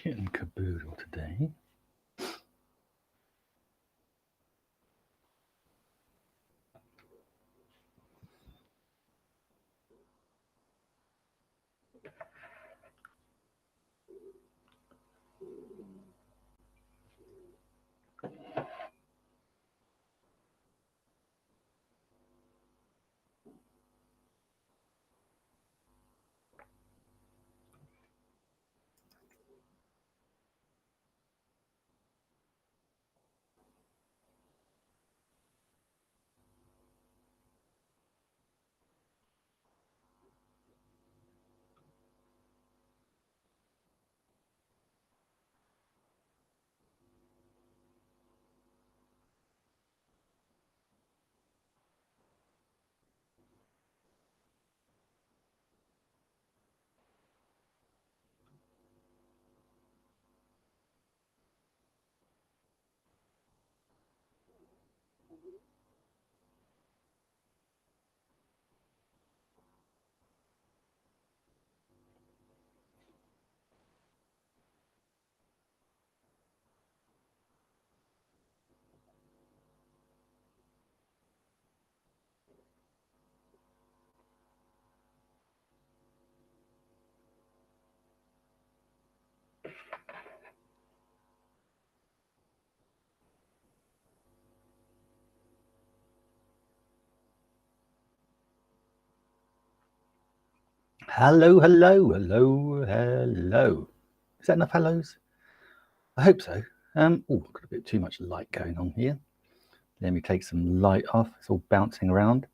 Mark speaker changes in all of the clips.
Speaker 1: kit and caboodle today. Hello, hello, hello, hello. Is that enough hellos? I hope so. Oh, got a bit too much light going on here. Let me take some light off. It's all bouncing around.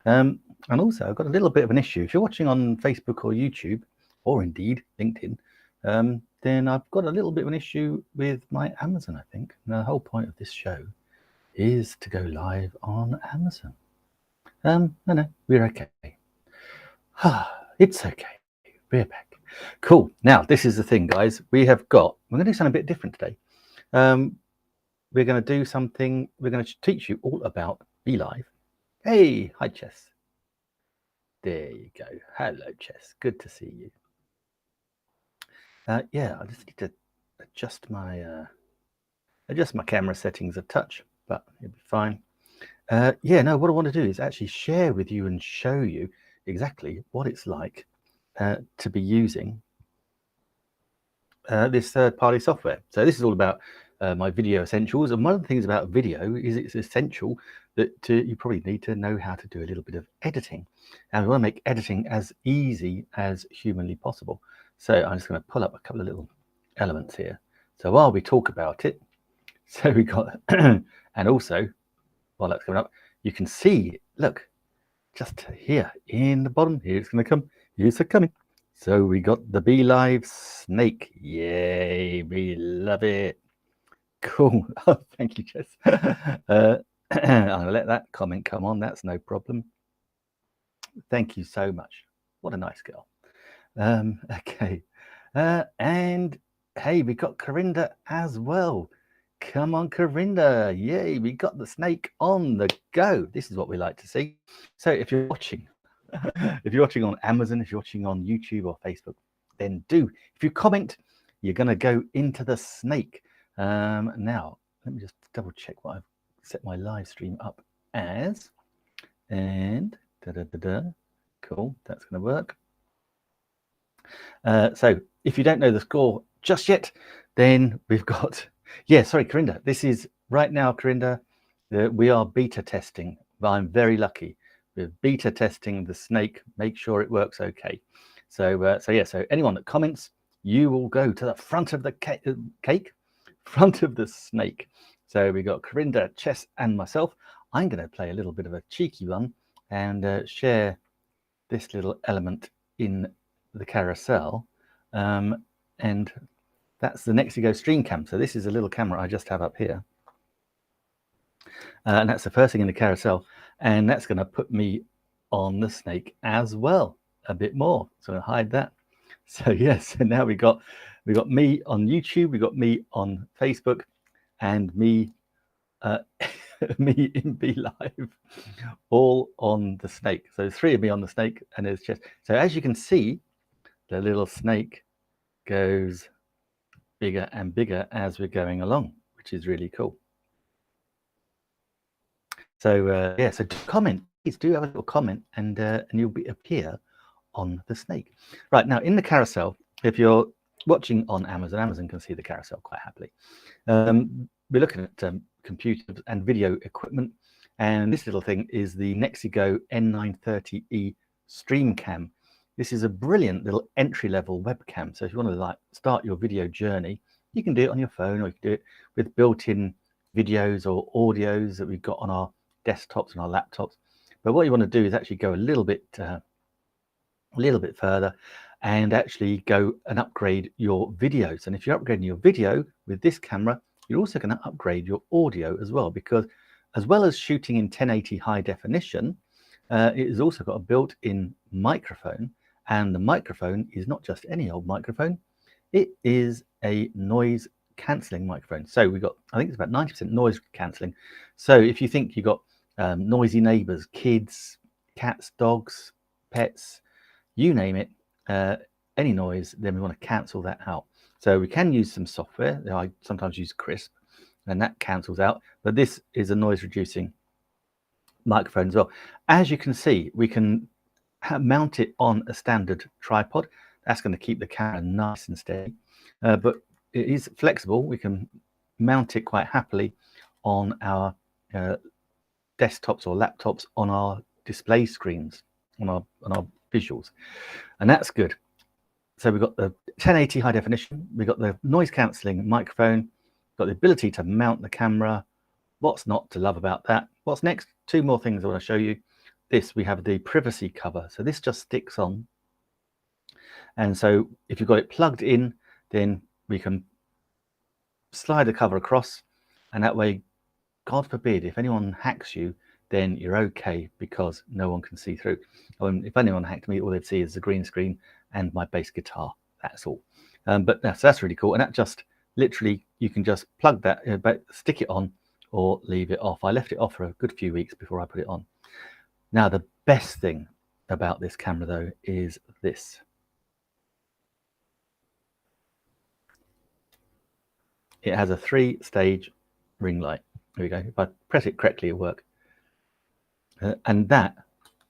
Speaker 1: And also, I've got a little bit of an issue. If you're watching on Facebook or YouTube, or indeed LinkedIn, then I've got a little bit of an issue with my Amazon, I think. Now, the whole point of this show is to go live on Amazon. No, we're okay. It's okay. We're back. Cool. Now, this is the thing, guys. We're going to do something a bit different today. We're going to do something, we're going to teach you all about BeLive. Hey, hi, Chess. There you go. Hello, Chess. Good to see you. Yeah, I just need to adjust my camera settings a touch, but it'll be fine. Yeah, no, what I want to do is actually share with you and show you exactly what it's like to be using this third-party software. So this is all about my video essentials, and one of the things about video is it's essential that you probably need to know how to do a little bit of editing, and we want to make editing as easy as humanly possible. So I'm just going to pull up a couple of little elements here. So while we talk about it, so we got, and also while that's coming up, you can see, look, just here in the bottom, here it's going to come, here's it coming. So we got the BeLive snake. Yay, we love it. Cool. Oh, thank you, Jess. I'm gonna let that comment come on, that's no problem. Thank you so much. What a nice girl. Okay. And hey, we got Corinda as well. Come on, Corinda. Yay, we got the snake on the go. This is what we like to see. So if you're watching, if you're watching on Amazon, if you're watching on YouTube or Facebook, then if you comment, you're going to go into the snake. Now, let me just double check what I've set my live stream up as. And cool, that's going to work. So if you don't know the score just yet, then we've got, yeah, sorry, Corinda, this is right now, Corinda, we are beta testing, but I'm very lucky. We're beta testing the snake, make sure it works okay. So yeah, so anyone that comments, you will go to the front of the front of the snake. So we got Corinda, Chess, and myself. I'm going to play a little bit of a cheeky one and share this little element in the carousel, and that's the Nexigo stream cam. So this is a little camera I just have up here, and that's the first thing in the carousel, and that's going to put me on the snake as well a bit more. So I'll hide that. So yes, and now we got me on YouTube, we got me on Facebook, and me me in BeLive, all on the snake. So there's 3 of me on the snake, and there's Chess. So as you can see, the little snake goes bigger and bigger as we're going along, which is really cool. So yeah, so comment, please do have a little comment, and you'll appear on the snake. Right, now in the carousel, if you're watching on Amazon, Amazon can see the carousel quite happily. We're looking at computers and video equipment, and this little thing is the Nexigo N930E StreamCam. This is a brilliant little entry-level webcam. So if you want to start your video journey, you can do it on your phone, or you can do it with built-in videos or audios that we've got on our desktops and our laptops. But what you want to do is actually go a little bit further and actually go and upgrade your videos. And if you're upgrading your video with this camera, you're also going to upgrade your audio as well, because as well as shooting in 1080 high definition, it has also got a built-in microphone, and the microphone is not just any old microphone. It is a noise cancelling microphone. So we've got, I think it's about 90% noise cancelling. So if you think you've got noisy neighbors, kids, cats, dogs, pets, you name it, any noise, then we want to cancel that out. So we can use some software. I sometimes use Krisp, and that cancels out. But this is a noise reducing microphone as well. As you can see, we can mount it on a standard tripod. That's going to keep the camera nice and steady. But it is flexible. We can mount it quite happily on our desktops or laptops, on our display screens, on our visuals, and that's good. So we've got the 1080 high definition, we've got the noise cancelling microphone, got the ability to mount the camera. What's not to love about that? What's next? Two more things I want to show you. This, we have the privacy cover. So this just sticks on. And so if you've got it plugged in, then we can slide the cover across, and that way, God forbid, if anyone hacks you, then you're okay, because no one can see through. If anyone hacked me, all they'd see is the green screen and my bass guitar. That's all. But that's really cool. And that just literally, you can just plug that, stick it on or leave it off. I left it off for a good few weeks before I put it on. Now, the best thing about this camera, though, is this. It has a 3-stage ring light. There we go. If I press it correctly, it'll work. And that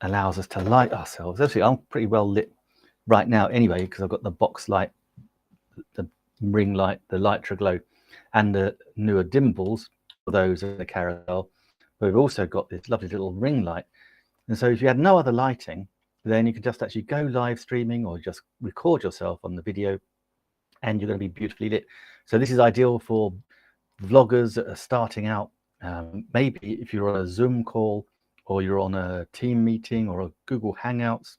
Speaker 1: allows us to light ourselves. Actually, I'm pretty well lit right now anyway, because I've got the box light, the ring light, the Litra Glow, and the newer Dimbles. For those in the carousel, but we've also got this lovely little ring light. And so if you had no other lighting, then you can just actually go live streaming or just record yourself on the video, and you're going to be beautifully lit. So this is ideal for vloggers that are starting out. Maybe if you're on a Zoom call, or you're on a team meeting or a Google Hangouts,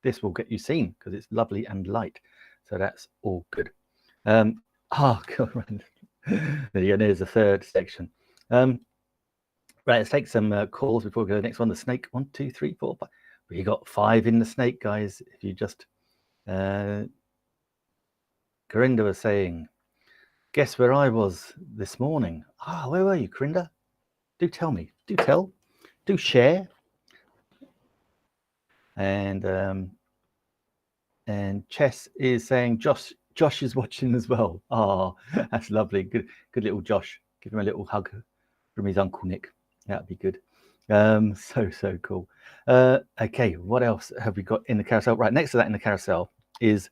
Speaker 1: this will get you seen because it's lovely and light. So that's all good. God, there you go. There's the third section. Right, let's take some calls before we go to the next one. The snake, 1, 2, 3, 4, 5. We got 5 in the snake, guys. If you just, Corinda was saying, guess where I was this morning? Where were you, Corinda? Do tell me. Do tell. Do share. And Chess is saying Josh is watching as well. That's lovely. Good little Josh. Give him a little hug from his Uncle Nick. That'd be good. So cool. Okay, what else have we got in the carousel? Right, next to that in the carousel is,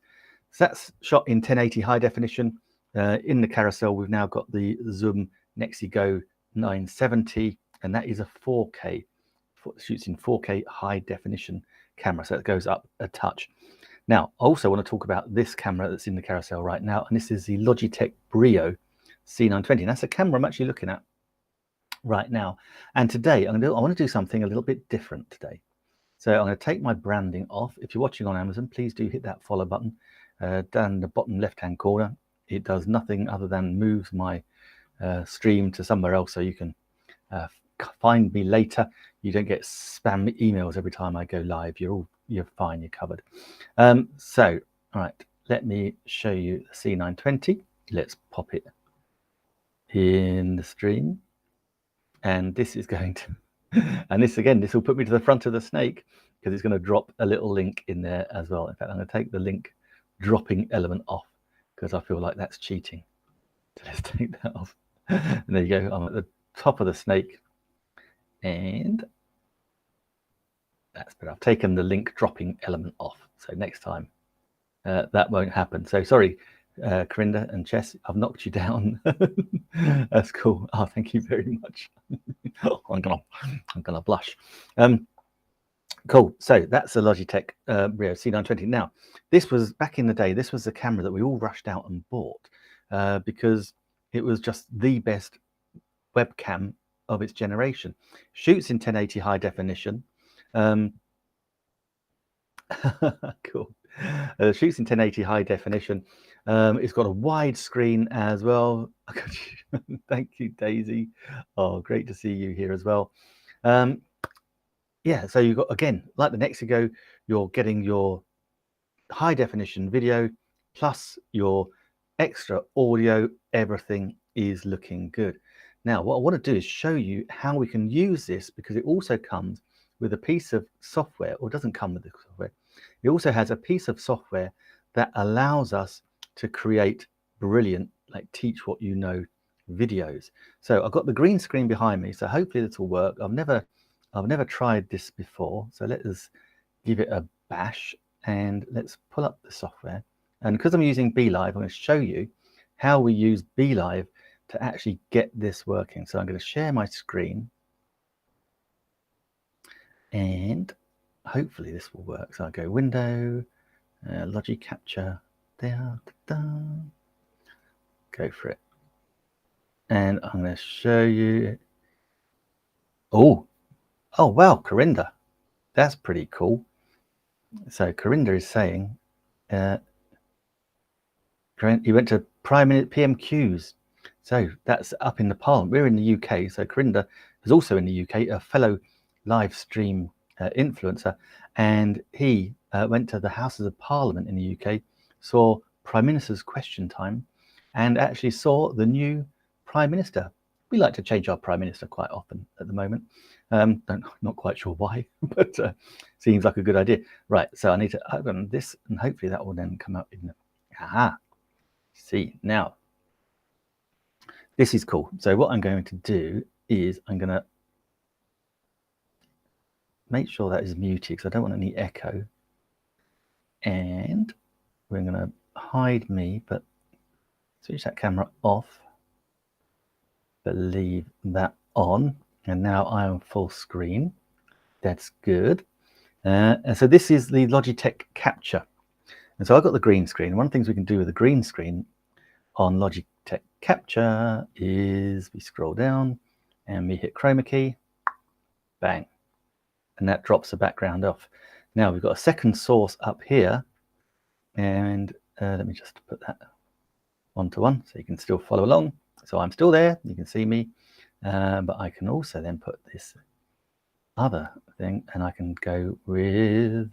Speaker 1: so that's shot in 1080 high definition. In the carousel, we've now got the Zoom Nexigo 970, and that is a 4K, shoots in 4K high definition camera, so it goes up a touch. Now, I also want to talk about this camera that's in the carousel right now, and this is the Logitech Brio C920. And that's a camera I'm actually looking at right now. And today, I want to do something a little bit different today. So I'm going to take my branding off. If you're watching on Amazon, please do hit that follow button down the bottom left-hand corner. It does nothing other than moves my stream to somewhere else, so you can find me later. You don't get spam emails every time I go live. You're fine. You're covered. So, all right, let me show you the C920. Let's pop it in the stream, and this is going to, and this will put me to the front of the snake, because it's going to drop a little link in there as well. In fact, I'm going to take the link dropping element off, because I feel like that's cheating. So let's take that off. And there you go. I'm at the top of the snake, and that's better. I've taken the link dropping element off, so next time that won't happen. So sorry, Corinda and Chess, I've knocked you down. That's cool. Oh, thank you very much. Oh, I'm gonna blush. Cool. So that's the Logitech Brio C920. Now, this was back in the day. This was the camera that we all rushed out and bought because it was just the best webcam of its generation. Shoots in 1080 high definition. Cool. Shoots in 1080 high definition. It's got a wide screen as well. Thank you, Daisy. Oh, great to see you here as well. Yeah, so you've got, again, like the Nexigo, you're getting your high definition video plus your extra audio. Everything is looking good. Now, what I want to do is show you how we can use this, because it also comes with a piece of software, or doesn't come with the software. It also has a piece of software that allows us to create brilliant, like teach what you know videos. So I've got the green screen behind me, so hopefully this will work. I've never tried this before, so let us give it a bash and let's pull up the software. And because I'm using BeLive, I'm going to show you how we use BeLive to actually get this working. So I'm going to share my screen and hopefully this will work. So I go Window, Logic Capture, there, go for it. And I'm going to show you. Oh wow, Corinda, that's pretty cool. So Corinda is saying he went to PMQs. So that's up in the Parliament. We're in the UK. So Corinda is also in the UK, a fellow live stream influencer. And he went to the Houses of Parliament in the UK, saw Prime Minister's Question Time, and actually saw the new Prime Minister. We like to change our Prime Minister quite often at the moment. Not quite sure why, but seems like a good idea. Right, so I need to open this, and hopefully that will then come up in the... Aha! See, now, this is cool. So what I'm going to do is I'm going to make sure that is muted because I don't want any echo. And we're going to hide me, but switch that camera off, but leave that on. And now I am full screen. That's good. And so this is the Logitech Capture. And so I've got the green screen. One of the things we can do with the green screen on Logitech Capture is we scroll down and we hit chroma key, bang, and that drops the background off. Now we've got a second source up here, and let me just put that 1-to-1 so you can still follow along. So I'm still there, you can see me, but I can also then put this other thing, and I can go with,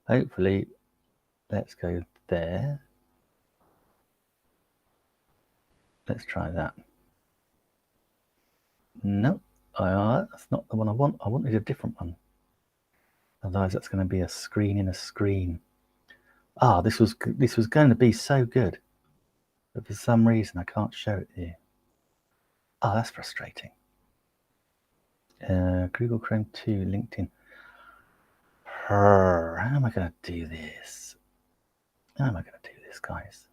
Speaker 1: hopefully, let's go there. Let's try that. No, that's not the one I want. I wanted a different one. Otherwise, that's going to be a screen in a screen. Ah, this was going to be so good, but for some reason I can't show it here. Oh, that's frustrating. Google Chrome 2, LinkedIn. How am I going to do this? How am I going to do this, guys?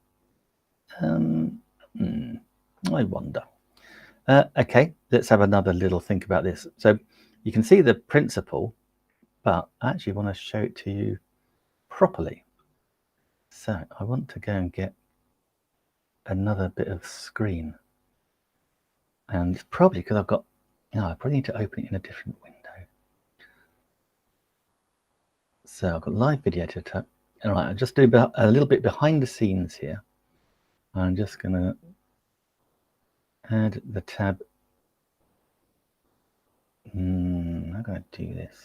Speaker 1: I wonder. Okay, let's have another little think about this. So you can see the principle, but I actually want to show it to you properly. So I want to go and get another bit of screen. And it's probably because I've got, I probably need to open it in a different window. So I've got live video editor. All right, I'll just do a little bit behind the scenes here. I'm just going to add the tab. I'm going to do this.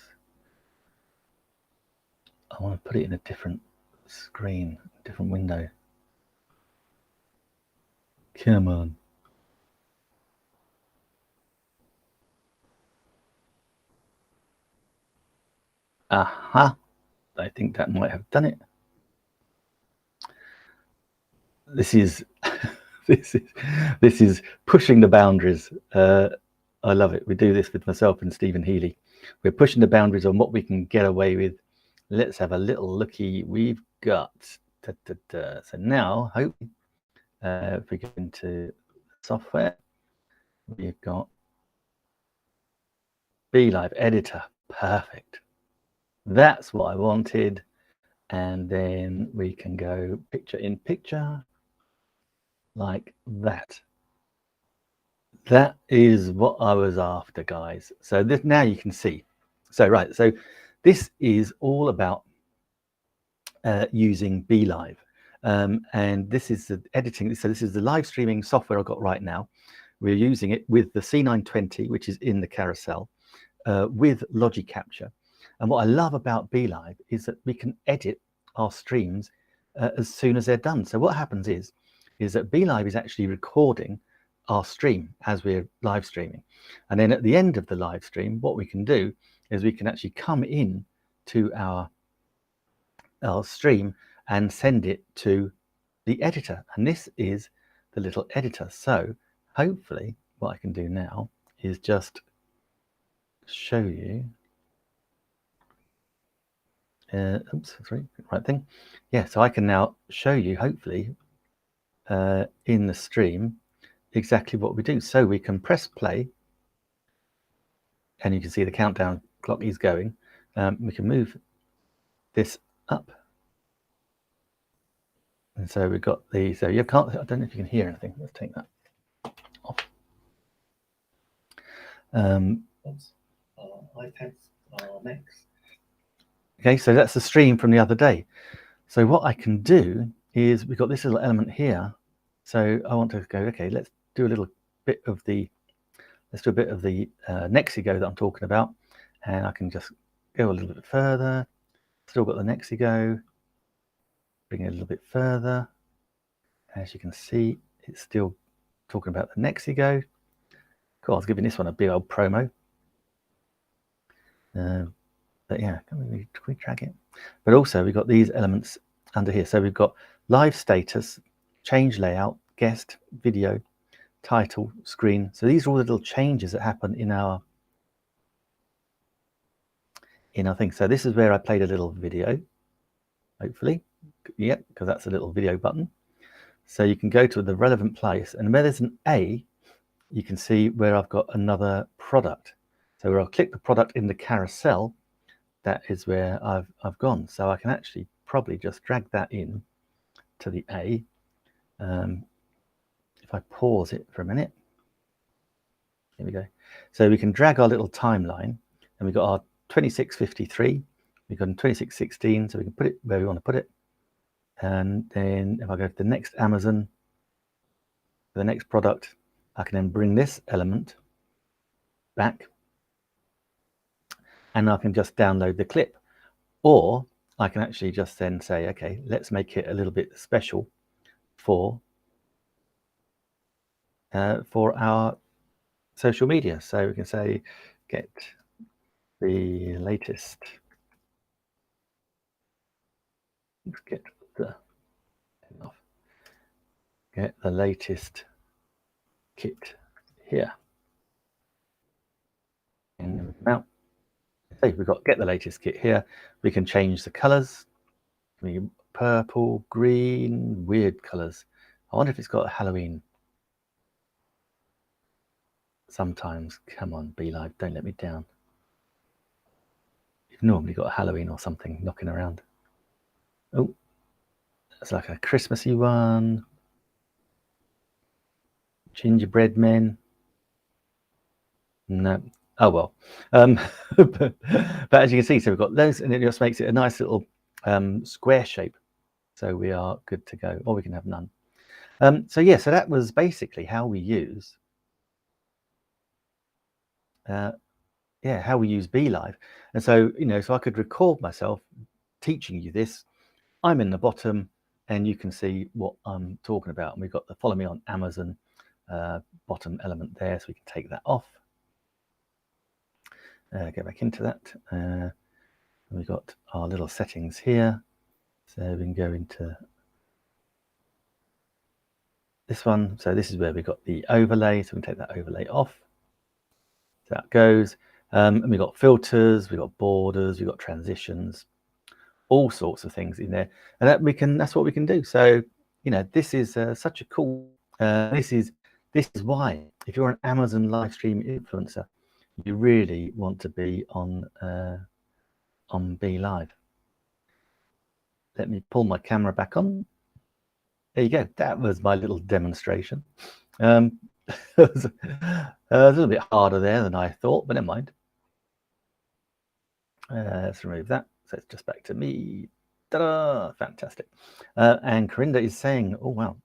Speaker 1: I want to put it in a different screen, a different window. Come on. Aha. I think that might have done it. this is this is pushing the boundaries. I love it. We do this with myself and Stephen Healy. We're pushing the boundaries on what we can get away with. Let's have a little looky. We've got so now hopefully if we go into software, we've got BeLive editor. Perfect. That's what I wanted. And then we can go picture in picture like that. That is what I was after, guys. So this, now you can see. So right, so this is all about using BeLive. And this is the editing. So this is the live streaming software I've got right now. We're using it with the C920, which is in the carousel, with Logic Capture. And what I love about BeLive is that we can edit our streams as soon as they're done. So what happens is that BeLive is actually recording our stream as we're live streaming. And then at the end of the live stream, what we can do is we can actually come in to our stream and send it to the editor. And this is the little editor. So hopefully what I can do now is just show you. Oops, sorry, right thing. Yeah, so I can now show you, hopefully, in the stream, exactly what we do. So we can press play, and you can see the countdown clock is going. We can move this up, and so we've got the. So you can't. I don't know if you can hear anything. Let's take that off. iPads are next. Okay, so that's the stream from the other day. So what I can do is we've got this little element here. So I want to go, okay, let's do a little bit of the, Nexigo that I'm talking about. And I can just go a little bit further. Still got the Nexigo. Bring it a little bit further. As you can see, it's still talking about the Nexigo. Cool, I was giving this one a big old promo. But yeah, can we drag it? But also we've got these elements under here. So we've got live status, change layout, guest, video, title, screen. So these are all the little changes that happen in our thing. So this is where I played a little video, hopefully. Yeah, because that's a little video button. So you can go to the relevant place, and where there's an A, you can see where I've got another product. So where I'll click the product in the carousel, that is where I've gone. So I can actually probably just drag that in to the A. If I pause it for a minute, here we go. So we can drag our little timeline, and we've got our 2653, we've got 2616, so we can put it where we want to put it. And then if I go to the next Amazon, the next product, I can then bring this element back, and I can just download the clip. Or I can actually just then say, okay, let's make it a little bit special for our social media. So we can say, get the latest. Let's get the latest kit here. And now, say we've got get the latest kit here. We can change the colors. Purple, green, weird colors. I wonder if it's got a Halloween. Sometimes, come on, BeLive, don't let me down. You've normally got a Halloween or something knocking around. Oh, that's like a Christmassy one. Gingerbread men. No. Oh well. But as you can see, so we've got those, and it just makes it a nice little square shape. So we are good to go, or we can have none. So yeah, so that was basically how we use how we use BeLive. And so, so I could record myself teaching you this. I'm in the bottom, and you can see what I'm talking about. And we've got the follow me on Amazon bottom element there, so we can take that off. Go back into that. We've got our little settings here. So we can go into this one. So this is where we got the overlay. So we can take that overlay off. So that goes. And we've got filters, we've got borders, we've got transitions, all sorts of things in there, and that's what we can do. So this is such a cool. This is why if you're an Amazon live stream influencer, you really want to be on BeLive. Let me pull my camera back on. There you go. That was my little demonstration. It was a little bit harder there than I thought, but never mind. Let's remove that. So it's just back to me. Ta-da! Fantastic. And Corinda is saying, oh, wow.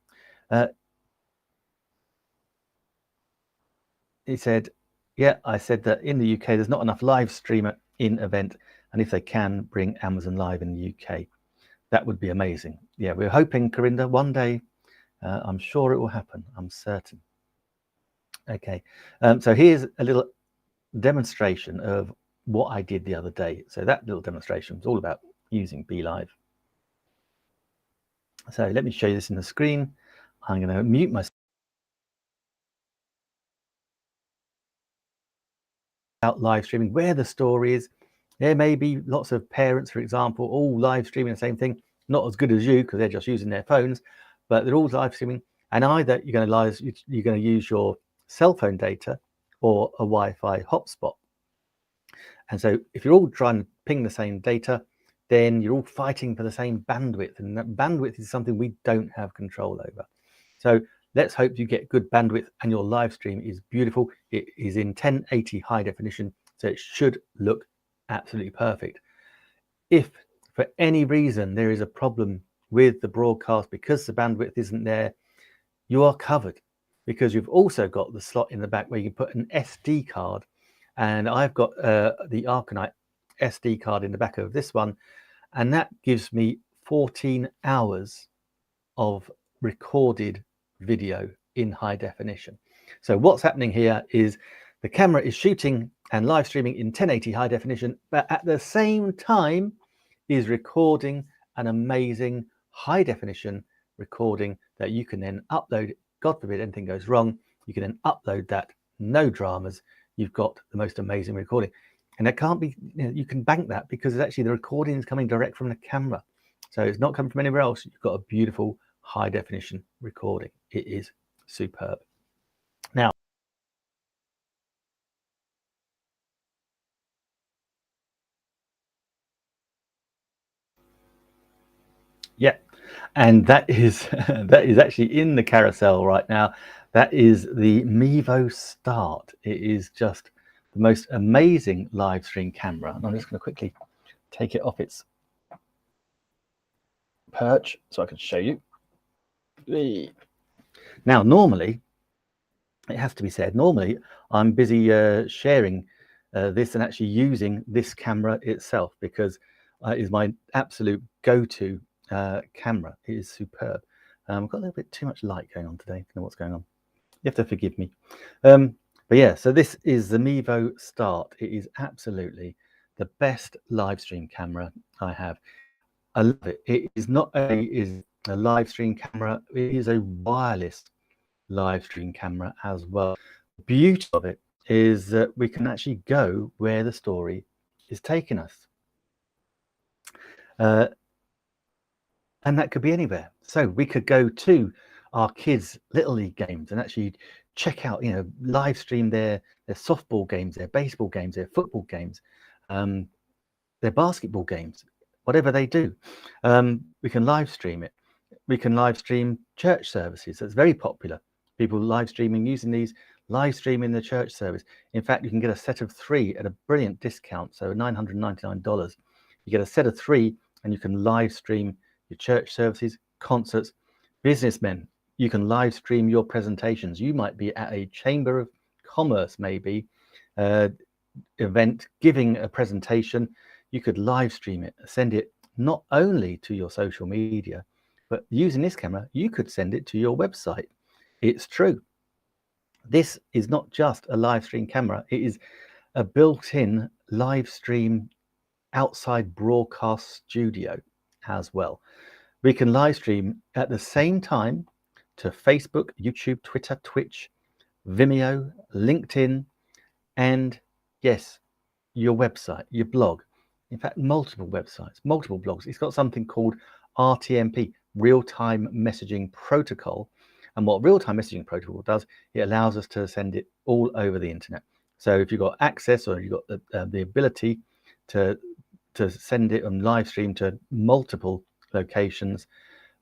Speaker 1: He said, yeah, I said that in the UK, there's not enough live streamer in event. And if they can bring Amazon Live in the UK, that would be amazing. Yeah, we're hoping, Corinda, one day, I'm sure it will happen. I'm certain. Okay. So here's a little demonstration of what I did the other day. So that little demonstration was all about using BeLive. So let me show you this in the screen. I'm going to mute myself out live streaming, where the story is. There may be lots of parents, for example, all live streaming the same thing, not as good as you because they're just using their phones, but they're all live streaming. And either you're going to use your cell phone data or a Wi-Fi hotspot. And so if you're all trying to ping the same data, then you're all fighting for the same bandwidth, and that bandwidth is something we don't have control over. So let's hope you get good bandwidth and your live stream is beautiful. It is in 1080 high definition, so it should look absolutely perfect. If for any reason there is a problem with the broadcast because the bandwidth isn't there, you are covered, because you've also got the slot in the back where you can put an SD card. And I've got the Arcanite SD card in the back of this one, and that gives me 14 hours of recorded video in high definition. So what's happening here is the camera is shooting and live streaming in 1080 high definition, but at the same time is recording an amazing high definition recording that you can then upload. God forbid anything goes wrong, you can then upload that, no dramas. You've got the most amazing recording, and it can't be, you can bank that because it's actually the recording is coming direct from the camera, so it's not coming from anywhere else. You've got a beautiful high definition recording. It is superb. Now, yeah, and that is actually in the carousel right now. That is the Mevo Start. It is just the most amazing live stream camera. And I'm just going to quickly take it off its perch so I can show you. Now, normally, it has to be said, normally I'm busy sharing this and actually using this camera itself, because it is my absolute go-to camera. It is superb. I've got a little bit too much light going on today. I don't know what's going on. You have to forgive me. But yeah, so this is the Mevo Start. It is absolutely the best live stream camera I have. I love it. It is not a live stream camera. It is a wireless live stream camera as well. The beauty of it is that we can actually go where the story is taking us. And that could be anywhere. So we could go to our kids' Little League games and actually check out, live stream their softball games, their baseball games, their football games, their basketball games, whatever they do. We can live stream it. We can live stream church services. That's very popular. People live streaming, using these, live streaming the church service. In fact, you can get a set of 3 at a brilliant discount, so $999. You get a set of 3 and you can live stream your church services, concerts. Businessmen, you can live stream your presentations. You might be at a Chamber of Commerce, maybe, event, giving a presentation. You could live stream it, send it not only to your social media, but using this camera, you could send it to your website. It's true. This is not just a live stream camera. It is a built-in live stream outside broadcast studio as well. We can live stream at the same time to Facebook, YouTube, Twitter, Twitch, Vimeo, LinkedIn, and yes, your website, your blog. In fact, multiple websites, multiple blogs. It's got something called RTMP, Real-Time Messaging Protocol. And what Real-Time Messaging Protocol does, it allows us to send it all over the internet. So if you've got access or you've got the ability to send it on live stream to multiple locations,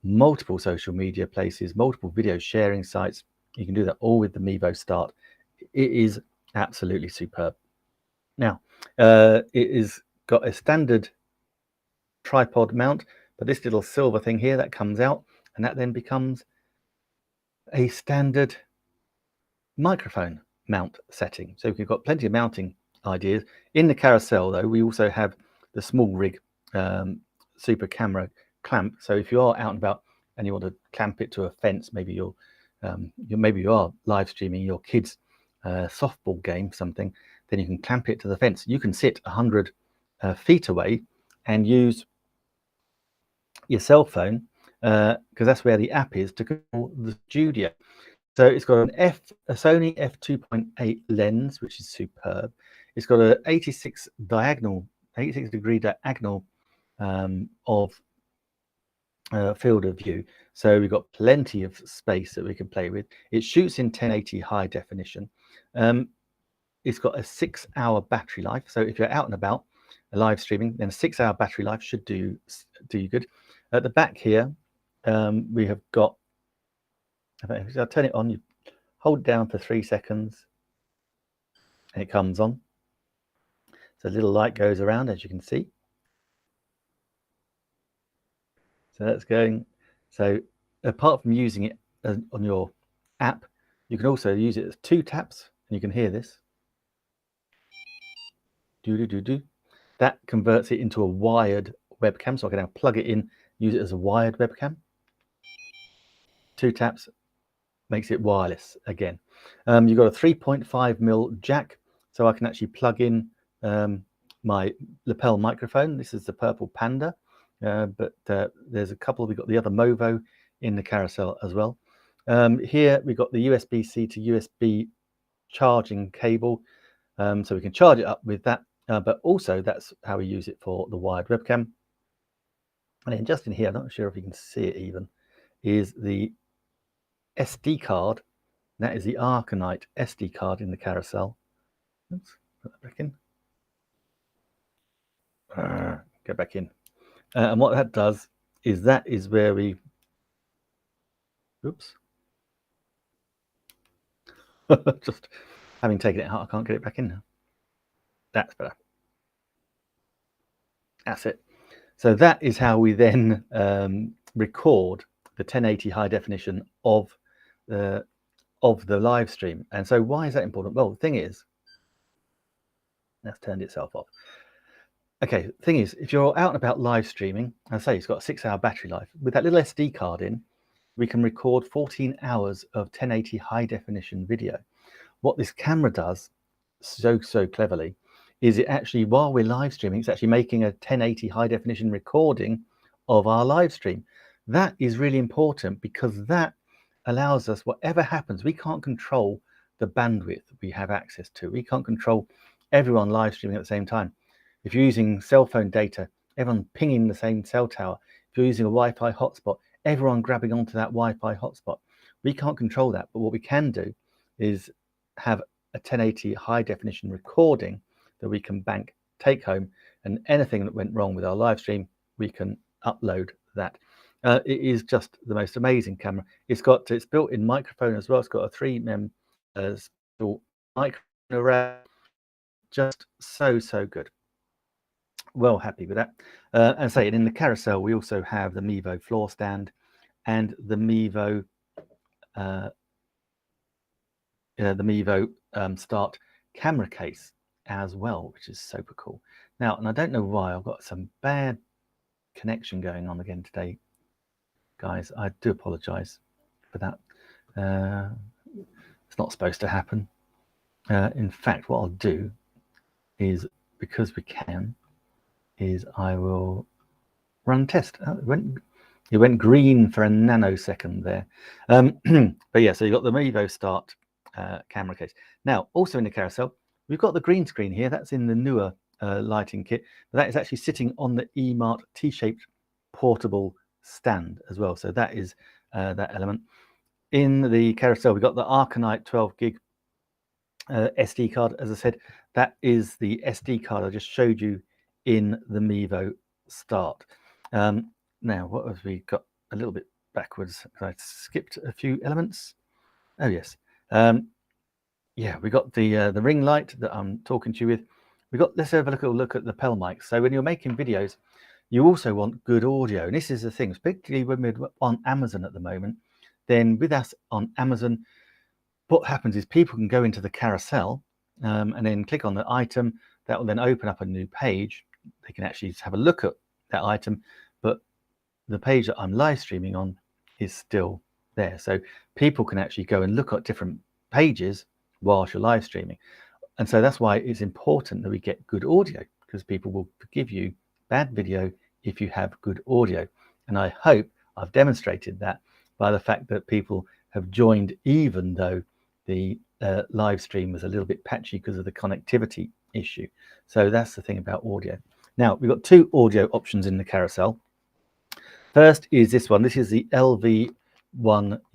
Speaker 1: multiple social media places, multiple video sharing sites, you can do that all with the Mevo Start. It is absolutely superb. Now, it is got a standard tripod mount, but this little silver thing here that comes out, and that then becomes a standard microphone mount setting. So we've got plenty of mounting ideas. In the carousel, though, we also have the small rig super camera clamp. So if you are out and about and you want to clamp it to a fence, maybe you are live streaming your kids' softball game, something, then you can clamp it to the fence. You can sit 100 feet away and use your cell phone because that's where the app is to call the studio. So it's got a Sony f2.8 lens, which is superb. It's got an 86 degree diagonal of field of view. So we've got plenty of space that we can play with. It shoots in 1080 high definition. It's got a 6-hour battery life. So if you're out and about live streaming, then a 6-hour battery life should do you good. At the back here, we have got, I'll turn it on, you hold it down for 3 seconds and it comes on. So a little light goes around, as you can see. So that's going. So apart from using it on your app, you can also use it as 2 taps, and you can hear this. Do. That converts it into a wired webcam, so I can now plug it in, use it as a wired webcam. 2 taps makes it wireless again. You've got a 3.5mm jack, so I can actually plug in my lapel microphone. This is the Purple Panda, but there's a couple. We've got the other Movo in the carousel as well. Here we've got the USB-C to USB charging cable, so we can charge it up with that, but also that's how we use it for the wired webcam. And then just in here, I'm not sure if you can see it even, is the SD card. That is the Arcanite SD card in the carousel. Oops, put that back in. Go back in. And what that does is that is where we, oops, just having taken it out, I can't get it back in now. That's better. That's it. So that is how we then record the 1080 high definition of the live stream. And so why is that important? Well, the thing is, that's turned itself off. Okay, the thing is, if you're out and about live streaming, I say it's got a 6-hour battery life. With that little SD card in, we can record 14 hours of 1080 high definition video. What this camera does so cleverly is it actually, while we're live streaming, it's actually making a 1080 high definition recording of our live stream. That is really important because that allows us, whatever happens, we can't control the bandwidth we have access to. We can't control everyone live streaming at the same time. If you're using cell phone data, everyone pinging the same cell tower. If you're using a Wi-Fi hotspot, everyone grabbing onto that Wi-Fi hotspot. We can't control that, but what we can do is have a 1080 high definition recording that we can bank, take home, and anything that went wrong with our live stream, we can upload that. It is just the most amazing camera. It's built-in microphone as well. It's got a 3mm microphone array. Just so good. Well happy with that. And say in the carousel, we also have the Mevo floor stand and the Mevo Start camera case as well, which is super cool. Now, and I don't know why I've got some bad connection going on again today, guys. I do apologize for that. It's not supposed to happen. In fact, what I'll do is, because we can, is I will run a test. It went green for a nanosecond there. But yeah, so you've got the Mevo Start camera case. Now, also in the carousel, we've got the green screen here. That's in the newer lighting kit. But that is actually sitting on the eMart T-shaped portable stand as well. So that is that element. In the carousel, we've got the Arcanite 12 gig SD card. As I said, that is the SD card I just showed you in the Mevo Start. Now, what have we got? A little bit backwards. I skipped a few elements. Oh yes, yeah, we got the ring light that I'm talking to you with. We got. Let's have a look at the lapel mic. So when you're making videos, you also want good audio, and this is the thing, particularly when we're on Amazon at the moment. Then with us on Amazon, what happens is people can go into the carousel and then click on the item. That will then open up a new page. They can actually have a look at that item, but the page that I'm live streaming on is still there. So people can actually go and look at different pages whilst you're live streaming. And so that's why it's important that we get good audio, because people will forgive you bad video if you have good audio. And I hope I've demonstrated that by the fact that people have joined even though the live stream was a little bit patchy because of the connectivity issue. So that's the thing about audio. Now, we've got two audio options in the carousel. First is this one. This is the LV1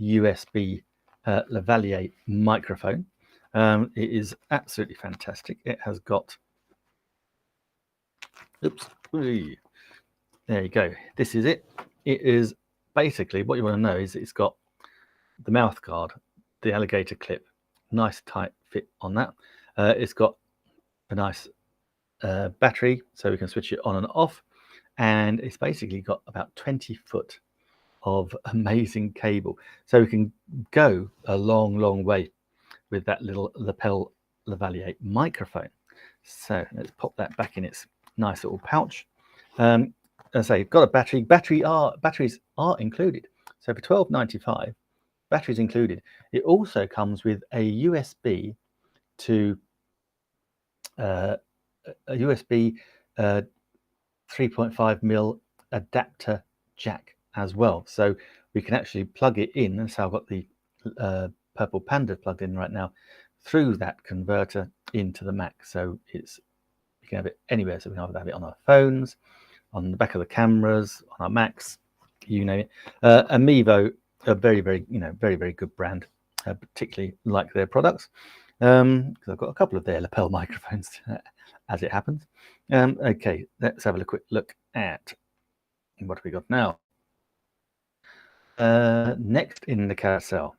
Speaker 1: USB lavalier microphone. It is absolutely fantastic. It has got, oops, there you go. This is it. It is basically, what you want to know is it's got the mouth guard, the alligator clip, nice tight fit on that. It's got a nice battery, so we can switch it on and off. And it's basically got about 20 foot of amazing cable. So we can go a long way with that little lapel lavalier microphone. So let's pop that back in its nice little pouch. As I say, got a battery. Batteries are included. So for $12.95, batteries included. It also comes with a USB to a USB 3.5mm adapter jack as well, so we can actually plug it in. And so I've got the Purple Panda plugged in right now through that converter into the Mac, so it's, you can have it anywhere. So we can either have it on our phones, on the back of the cameras, on our Macs, you name it. And Mevo, a very very good brand. Particularly like their products, because I've got a couple of their lapel microphones as it happens. Okay, let's have a quick look at what have we got now. Next in the carousel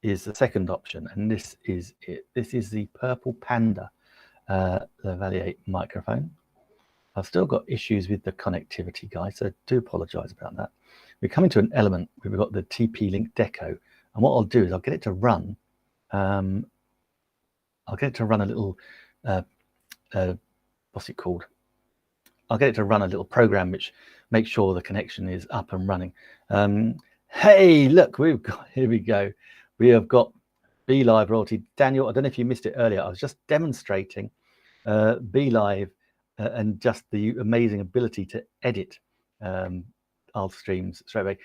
Speaker 1: is the second option, and this is it. This is the Purple Panda lavalier microphone. I've still got issues with the connectivity, guys, so I do apologize about that. We're coming to an element where we've got the TP-Link Deco, and what I'll do is I'll get it to run. I'll get it to run a little, what's it called? I'll get it to run a little program which makes sure the connection is up and running. Hey, look, here we go. We have got BeLive royalty. Daniel, I don't know if you missed it earlier. I was just demonstrating BeLive and just the amazing ability to edit our streams straight away.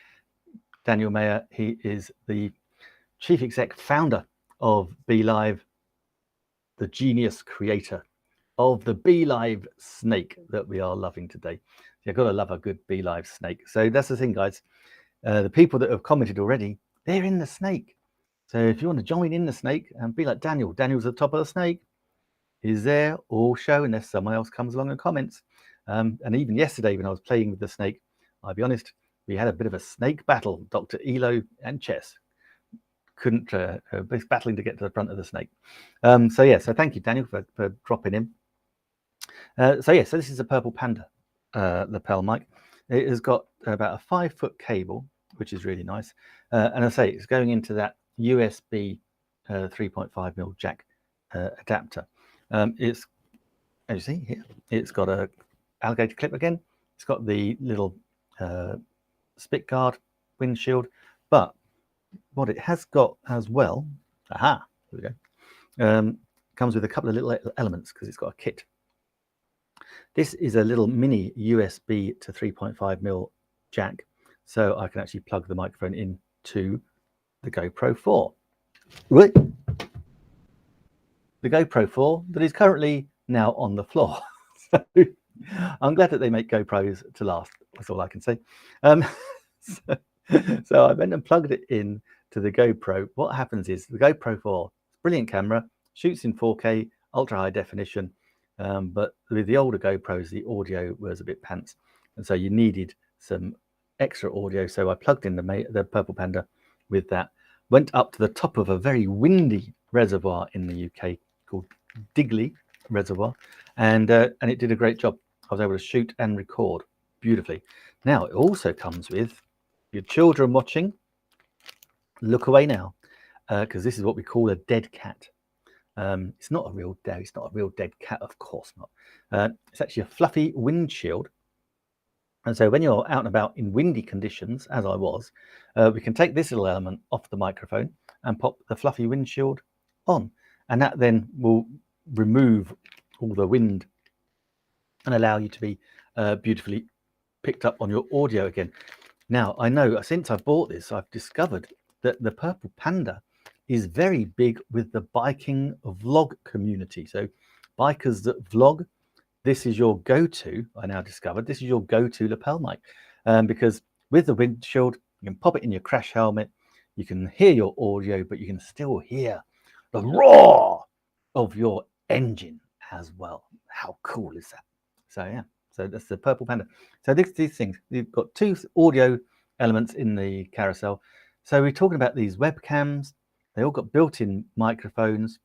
Speaker 1: Daniel Mayer, he is the chief exec founder of BeLive, the genius creator of the BeLive snake that we are loving today. You've got to love a good BeLive snake. So that's the thing, guys. The people that have commented already, they're in the snake. So if you want to join in the snake and be like Daniel, Daniel's at the top of the snake. He's there all show unless someone else comes along and comments. And even yesterday when I was playing with the snake, I'll be honest, we had a bit of a snake battle. Dr. Elo and Chess couldn't battling to get to the front of the snake. So yeah, so thank you, Daniel, for dropping in. So yeah, so this is a Purple Panda lapel mic. It has got about a 5-foot cable, which is really nice. And I say it's going into that USB 3.5mm jack adapter. It's, as you see here, it's got a alligator clip again. It's got the little spit guard windshield, but what it has got as well, here we go, comes with a couple of little elements because it's got a kit. This is a little mini USB to 3.5mm jack. so I can actually plug the microphone into the GoPro 4. Right. The GoPro 4 that is currently now on the floor. So I'm glad that they make GoPros to last. That's all I can say. So I went and plugged it in to the GoPro. What happens is the GoPro 4, brilliant camera, shoots in 4K, ultra high definition, but with the older GoPros, the audio was a bit pants, and so you needed some extra audio. So I plugged in the Purple Panda with that. Went up to the top of a very windy reservoir in the UK called Digley Reservoir, and it did a great job. I was able to shoot and record beautifully. Now it also comes with your children watching. Look away now, because this is what we call a dead cat. It's not a real dead cat, of course not. It's actually a fluffy windshield. And so when you're out and about in windy conditions, as I was, we can take this little element off the microphone and pop the fluffy windshield on. And that then will remove all the wind and allow you to be beautifully picked up on your audio again. Now, I know since I bought this, I've discovered that the Purple Panda is very big with the biking vlog community. So bikers that vlog, this is your go-to. I now discovered this is your go-to lapel mic, because with the windshield, you can pop it in your crash helmet. You can hear your audio, but you can still hear the roar of your engine as well. How cool is that? So yeah, so that's the Purple Panda. So these things, you've got two audio elements in the carousel. So we're talking about these webcams. They all got built-in microphones,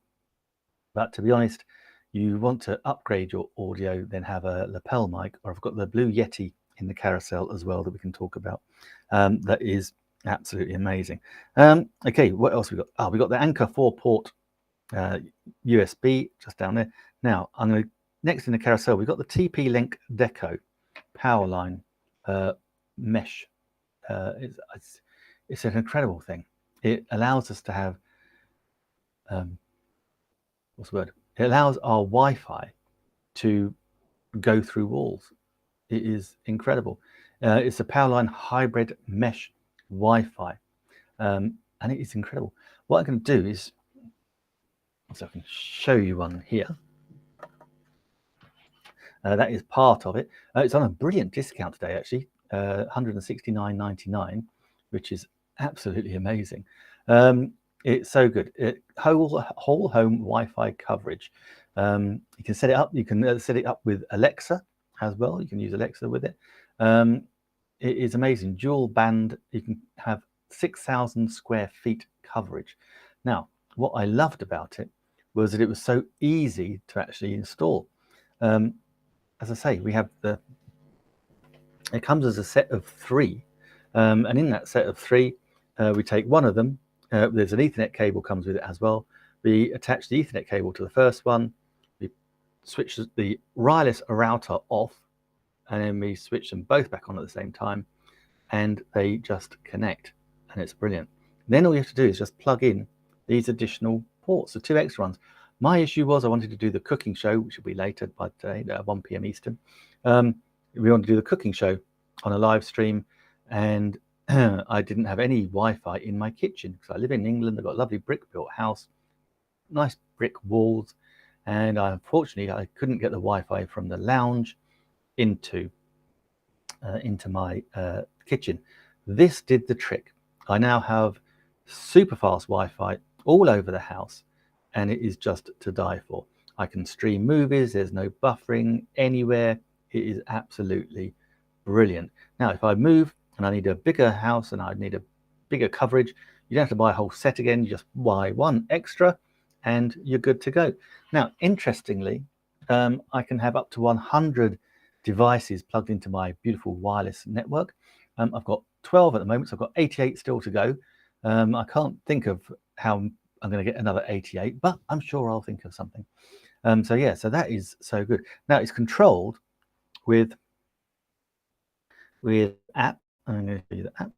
Speaker 1: but to be honest, you want to upgrade your audio, then have a lapel mic, or I've got the Blue Yeti in the carousel as well that we can talk about. That is absolutely amazing. Okay, what else we got? Oh, we got the Anker 4-port USB just down there. Now, I'm going to, next in the carousel, we've got the TP-Link Deco Powerline mesh. It's an incredible thing. It allows us to have, what's the word? It allows our Wi-Fi to go through walls. It is incredible. It's a Powerline hybrid mesh Wi-Fi, and it is incredible. What I'm going to do is, so I can show you one here. That is part of it. It's on a brilliant discount today, actually, $169.99, which is absolutely amazing. It's so good. Whole home Wi-Fi coverage. You can set it up. You can set it up with Alexa as well. You can use Alexa with it. It is amazing. Dual band. You can have 6,000 square feet coverage. Now, what I loved about it was that it was so easy to actually install. As I say, we have it comes as a set of 3, and in that set of 3, we take one of them. There's an Ethernet cable comes with it as well. We attach the Ethernet cable to the first one. We switch the wireless router off, and then we switch them both back on at the same time, and they just connect, and it's brilliant. Then all you have to do is just plug in these additional ports, the 2 extra ones. My issue was I wanted to do the cooking show, which will be later by today, 1 p.m. Eastern. We wanted to do the cooking show on a live stream, and I didn't have any Wi-Fi in my kitchen because I live in England. I've got a lovely brick-built house, nice brick walls, and unfortunately I couldn't get the Wi-Fi from the lounge into my kitchen. This did the trick. I now have super fast Wi-Fi all over the house, and it is just to die for. I can stream movies. There's no buffering anywhere. It is absolutely brilliant. Now, if I move and I need a bigger house and I need a bigger coverage, you don't have to buy a whole set again. You just buy one extra and you're good to go. Now, interestingly, I can have up to 100 devices plugged into my beautiful wireless network. I've got 12 at the moment, so I've got 88 still to go. I can't think of how I'm going to get another 88, but I'm sure I'll think of something. So yeah, so that is so good. Now it's controlled with app. I'm going to show you the app.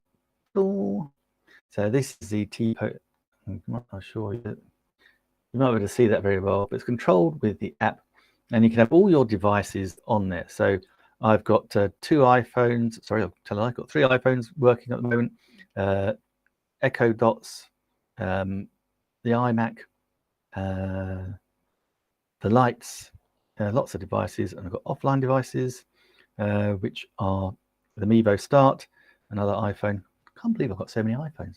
Speaker 1: So this is the T-Port. I'm not sure you might be able to see that very well, but it's controlled with the app, and you can have all your devices on there. So I've got 2 iPhones. Sorry, I'll tell you, I've got 3 iPhones working at the moment. Echo Dots, the iMac, the lights, lots of devices, and I've got offline devices, which are the Mevo Start, another iPhone. I can't believe I've got so many iPhones.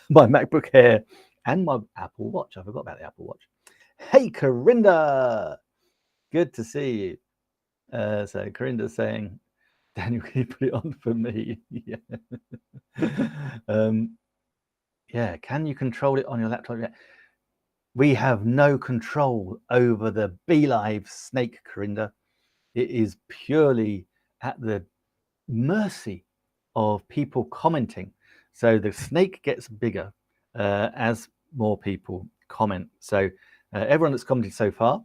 Speaker 1: My MacBook Air and my Apple Watch. I forgot about the Apple Watch. Hey, Corinda, good to see you. So Corinda's saying, Daniel, can you put it on for me? Yeah. Yeah, can you control it on your laptop? Yeah. We have no control over the BeLive snake, Corinda. It is purely at the mercy of people commenting. So the snake gets bigger as more people comment. So everyone that's commented so far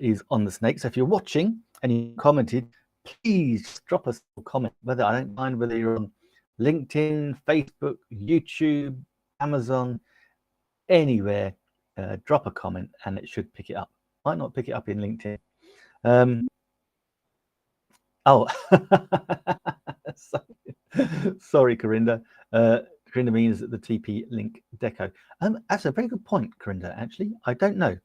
Speaker 1: is on the snake. So if you're watching and you commented, please drop us a comment. Whether I don't mind whether you're on LinkedIn, Facebook, YouTube, Amazon, anywhere, drop a comment and it should pick it up. Might not pick it up in LinkedIn. Oh, sorry, Corinda. Corinda means that the TP-Link Deco. That's a very good point, Corinda. Actually, I don't know.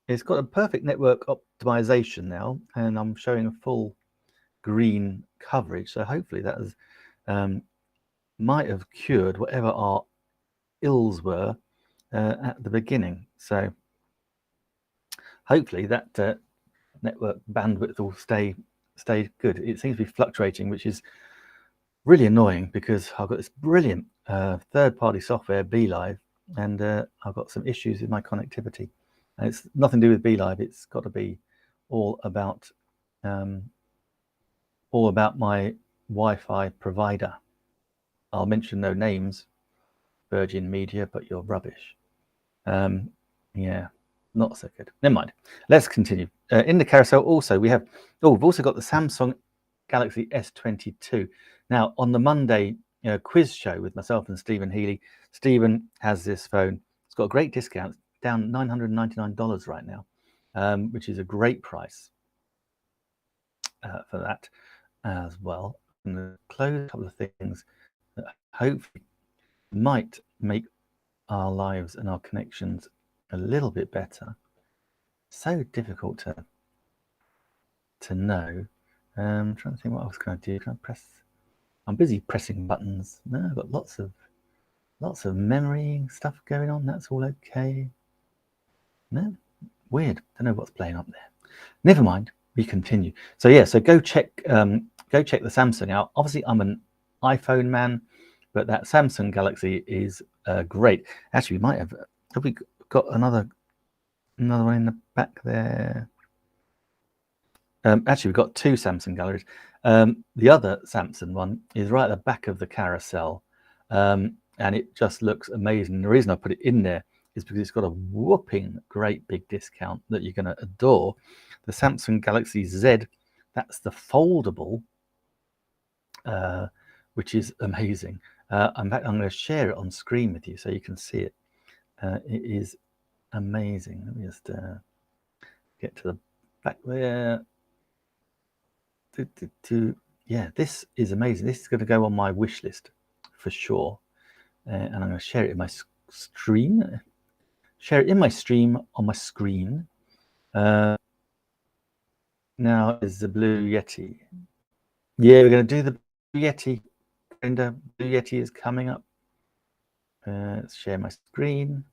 Speaker 1: It's got a perfect network optimization now, and I'm showing a full green coverage. So hopefully that has might have cured whatever our ills were at the beginning. So hopefully that network bandwidth will stay good. It seems to be fluctuating, which is really annoying because I've got this brilliant third-party software, BeLive, and I've got some issues with my connectivity. And it's nothing to do with BeLive. It's got to be all about my Wi-Fi provider. I'll mention no names, Virgin Media, but you're rubbish. Yeah, not so good. Never mind. Let's continue. In the carousel also we have, we've also got the Samsung Galaxy S22. Now on the Monday quiz show with myself and Stephen Healy, Stephen has this phone. It's got a great discount. It's down $999 right now, which is a great price for that as well. I'm going to close a couple of things that hopefully might make our lives and our connections a little bit better. So difficult to know. I'm trying to think what I was going to do. Can I press? I'm busy pressing buttons. No, I've got lots of memory stuff going on. That's all okay. No, weird. Don't know what's playing up there. Never mind. We continue. So yeah, so go check the Samsung out. Obviously, I'm an iPhone man, but that Samsung Galaxy is great. Actually, we might have we got another one in the back there? Actually, we've got 2 Samsung galleries. The other Samsung one is right at the back of the carousel, and it just looks amazing. The reason I put it in there is because it's got a whopping great big discount that you're going to adore. The Samsung Galaxy Z, that's the foldable, which is amazing. In fact, I'm going to share it on screen with you so you can see it. It is amazing. Let me just get to the back there. Yeah, this is amazing. This is going to go on my wish list for sure, and I'm going to share it in my stream. Share it in my stream on my screen. Now is the Blue Yeti. Yeah, we're going to do the Blue Yeti. Blue Yeti is coming up. Let's share my screen,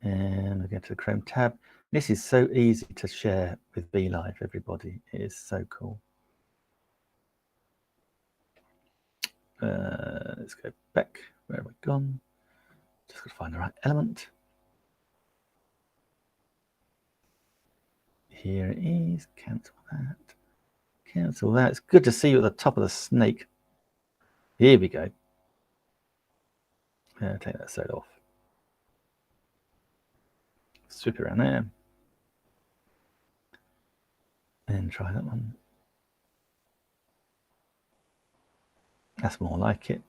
Speaker 1: and we'll get to the Chrome tab. This is so easy to share with BeLive, everybody. It is so cool. Let's go back. Where have we gone? Just got to find the right element. Here it is. Cancel that. Cancel that. It's good to see you at the top of the snake. Here we go. Take that side off. Swip it around there. And try that one. That's more like it.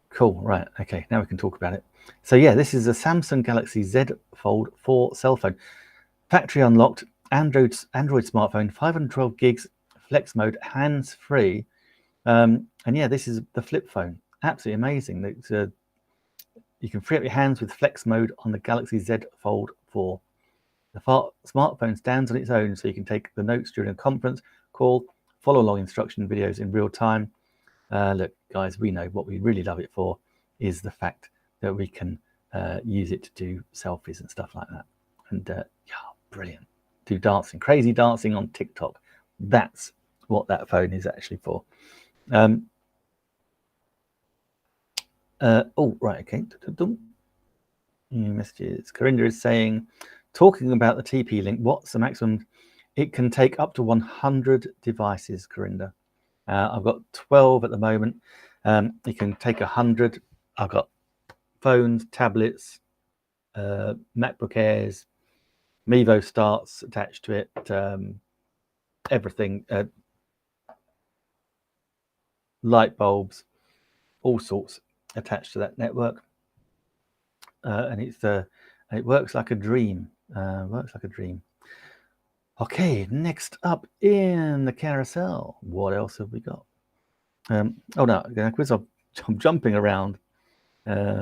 Speaker 1: Cool. Right. Okay. Now we can talk about it. So yeah, this is a Samsung Galaxy Z Fold 4 cell phone. Factory unlocked, Android smartphone, 512 gigs, flex mode, hands-free. And yeah, this is the flip phone. Absolutely amazing. You can free up your hands with flex mode on the Galaxy Z Fold 4. The smartphone stands on its own, so you can take the notes during a conference call, follow along instruction videos in real time. Look, guys, we know what we really love it for is the fact that we can use it to do selfies and stuff like that. And yeah, brilliant. Do dancing, crazy dancing on TikTok. That's what that phone is actually for. Oh, right, okay. New messages. Corinda is saying, talking about the TP-Link, what's the maximum? It can take up to 100 devices, Corinda. I've got 12 at the moment. You can take 100. I've got phones, tablets, MacBook Airs, Mevo Starts attached to it, everything, light bulbs, all sorts attached to that network. And it works like a dream. Works like a dream. Okay, next up in the carousel, what else have we got? Oh no, quiz. I'm jumping around. Yeah.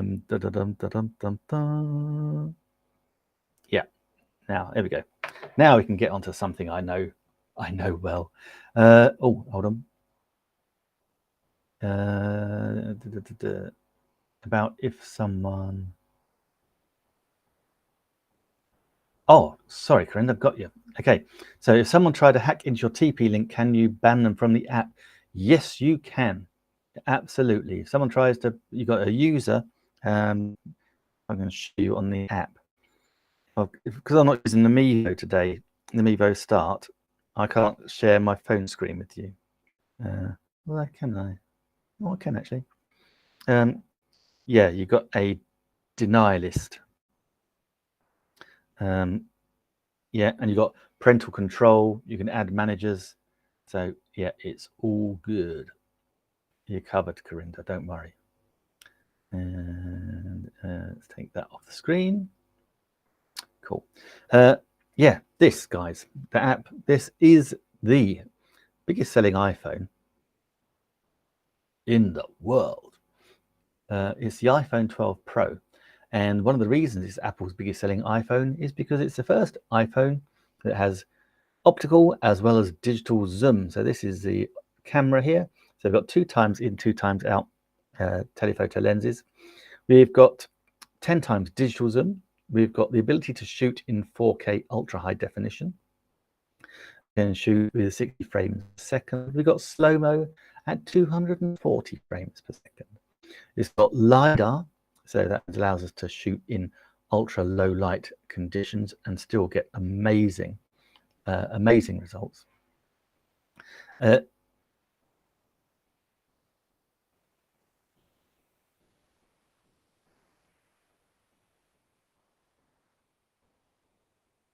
Speaker 1: Now there we go. Now we can get onto something I know well. Oh, hold on. About if someone. Oh, sorry, Corinne, I've got you. Okay, so if someone tried to hack into your TP-Link, can you ban them from the app? Yes, you can. Absolutely. If someone tries to, you've got a user. I'm going to show you on the app. Because I'm not using the Mevo today, the Mevo Start, I can't share my phone screen with you. Well, can I? Oh, I can actually. Yeah, you've got a deny list. Yeah, and you've got parental control. You can add managers. So yeah, it's all good. You're covered, Corinda. Don't worry. And let's take that off the screen. Cool. Yeah, this, guys, the app. This is the biggest selling iPhone in the world. It's the iPhone 12 Pro. And one of the reasons it's Apple's biggest selling iPhone is because it's the first iPhone that has optical as well as digital zoom. So this is the camera here. So we've got 2 times in, 2 times out telephoto lenses. We've got 10 times digital zoom. We've got the ability to shoot in 4K ultra high definition. We can shoot with 60 frames per second. We've got slow-mo at 240 frames per second. It's got LiDAR, so that allows us to shoot in ultra low light conditions and still get amazing results.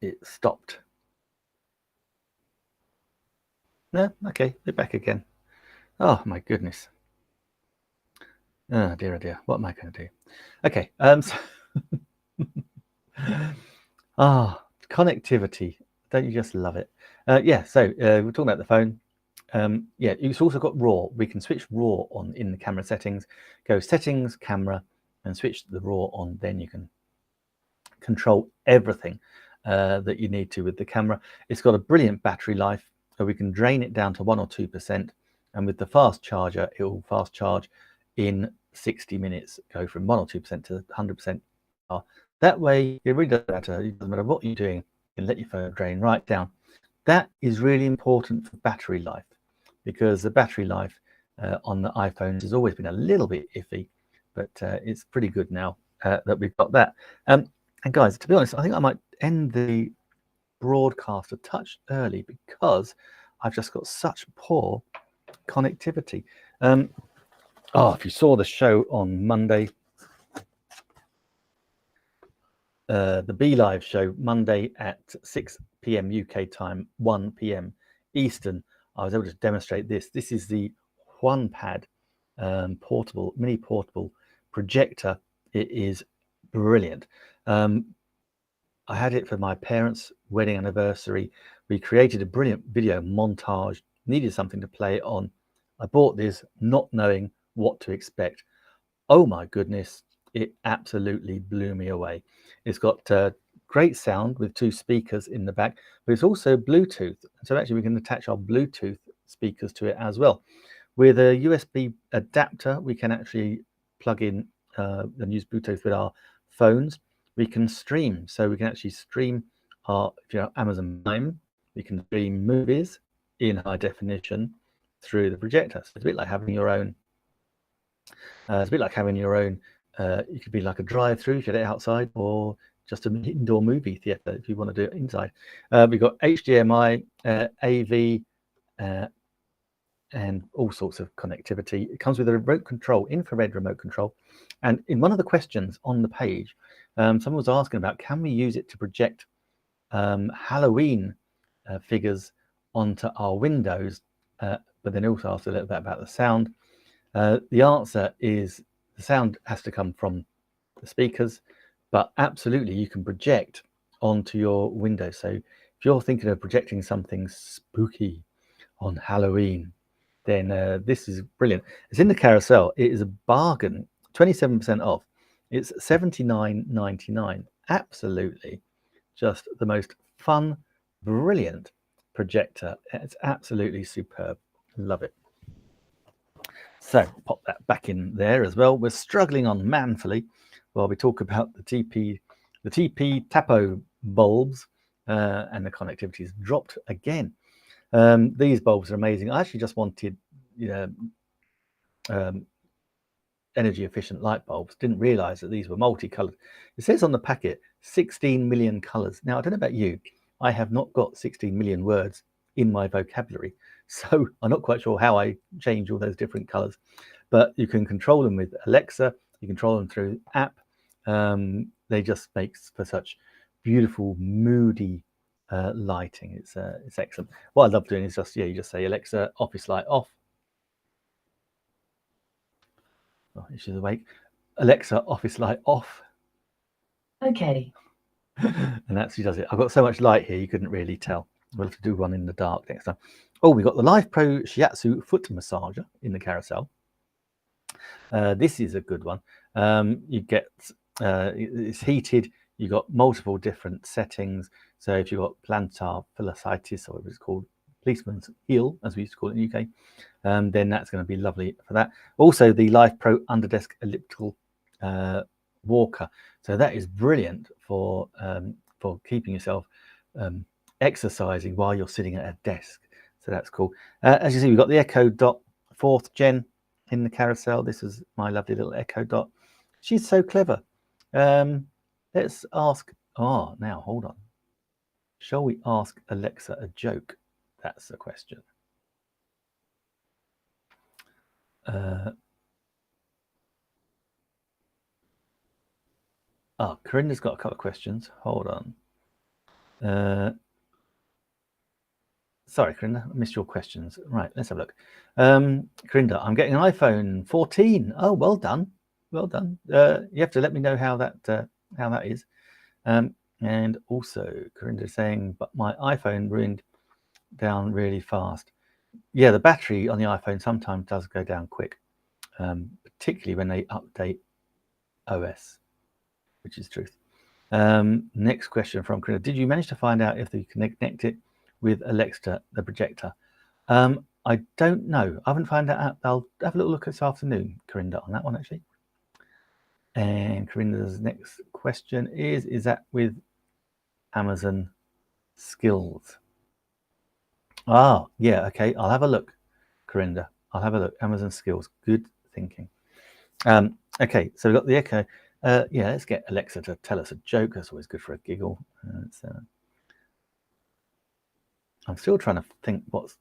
Speaker 1: It stopped. No, okay, we're back again. Oh my goodness. Oh dear, oh dear. What am I going to do? Okay. Connectivity. Don't you just love it? Yeah. So we're talking about the phone. Yeah, it's also got RAW. We can switch RAW on in the camera settings. Go settings, camera, and switch the RAW on. Then you can control everything that you need to with the camera. It's got a brilliant battery life, so we can drain it down to 1 or 2%. And with the fast charger, it will fast charge in 60 minutes. Go from 1 or 2% to 100%. That way, it really doesn't matter. It doesn't matter what you're doing. You can let your phone drain right down. That is really important for battery life, because the battery life on the iPhones has always been a little bit iffy, but it's pretty good now that we've got that. And guys, to be honest, I think I might end the broadcast a touch early because I've just got such poor connectivity. If you saw the show on Monday, the Be Live show Monday at 6 p.m. UK time, 1 p.m. Eastern, I was able to demonstrate this. This is the OnePad mini portable projector. It is brilliant. I had it for my parents' wedding anniversary. We created a brilliant video montage, needed something to play it on. I bought this not knowing what to expect. Oh my goodness, it absolutely blew me away. It's got great sound with 2 speakers in the back, but it's also Bluetooth. So actually we can attach our Bluetooth speakers to it as well. With a USB adapter, we can actually plug in and use Bluetooth with our phones. We can stream, so we can actually stream our, if you're Amazon Prime, we can stream movies in high definition through the projector. So it's a bit like having your own. It's a bit like having your own. You could be like a drive-through if you're outside, or just an indoor movie theater if you want to do it inside. We've got HDMI, AV, and all sorts of connectivity. It comes with a remote control, infrared remote control. And in one of the questions on the page, someone was asking about, can we use it to project Halloween figures onto our windows? But then also asked a little bit about the sound. The answer is the sound has to come from the speakers, but absolutely you can project onto your window. So if you're thinking of projecting something spooky on Halloween, then this is brilliant. It's in the carousel. It is a bargain, 27% off. It's $79.99. Absolutely just the most fun, brilliant projector. It's absolutely superb. Love it. So pop that back in there as well. We're struggling on manfully while we talk about the TP Tapo bulbs, and the connectivity has dropped again. These bulbs are amazing. I actually just wanted, energy efficient light bulbs. Didn't realize that these were multicolored. It says on the packet 16 million colors. Now I don't know about you, I have not got 16 million words in my vocabulary, so I'm not quite sure how I change all those different colors, but you can control them with Alexa, you control them through app. They just make for such beautiful moody lighting. It's excellent. What I love doing is just, you just say Alexa, office light off. Oh, she's awake. Alexa, office light off.
Speaker 2: Okay.
Speaker 1: And that she does it. I've got so much light here you couldn't really tell. We'll have to do one in the dark next time. Oh, we got the Life Pro Shiatsu foot massager in the carousel. This is a good one. You get it's heated. You got multiple different settings. So if you've got plantar fasciitis, or whatever it's called, policeman's heel, as we used to call it in the UK, then that's going to be lovely for that. Also, the Life Pro Underdesk Elliptical Walker. So that is brilliant for keeping yourself exercising while you're sitting at a desk. So that's cool. As you see, we've got the Echo Dot 4th Gen in the carousel. This is my lovely little Echo Dot. She's so clever. Let's ask. Oh, now hold on. Shall we ask Alexa a joke? That's the question. Corinda's got a couple of questions. Hold on. Sorry, Corinda, I missed your questions. Right, let's have a look. Corinda, I'm getting an iPhone 14. Oh, well done. Well done. You have to let me know how that is. And also, Corinda saying, but my iPhone ruined down really fast. Yeah, the battery on the iPhone sometimes does go down quick, particularly when they update OS, which is truth. Next question from Corinda. Did you manage to find out if you can connect it with Alexa, the projector? I don't know. I haven't found that out. I'll have a little look this afternoon, Corinda, on that one actually. And Corinda's next question is that with Amazon Skills? Ah, yeah, okay. I'll have a look, Corinda. I'll have a look. Amazon Skills. Good thinking. Okay, so we've got the Echo. Yeah, let's get Alexa to tell us a joke. That's always good for a giggle. I'm still trying to think what's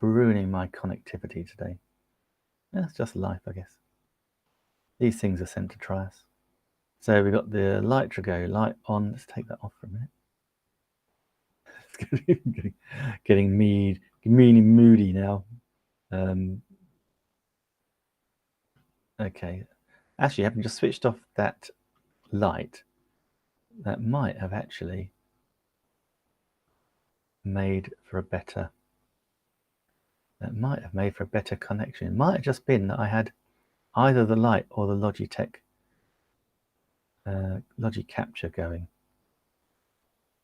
Speaker 1: ruining my connectivity today. That's just life, I guess. These things are sent to try us. So we've got the light to go, light on. Let's take that off for a minute. It's getting mean and moody now. Okay. Actually, I haven't just switched off that light. that might have actually made for a better connection. It might have just been that I had either the light or the Logitech Logi Capture going.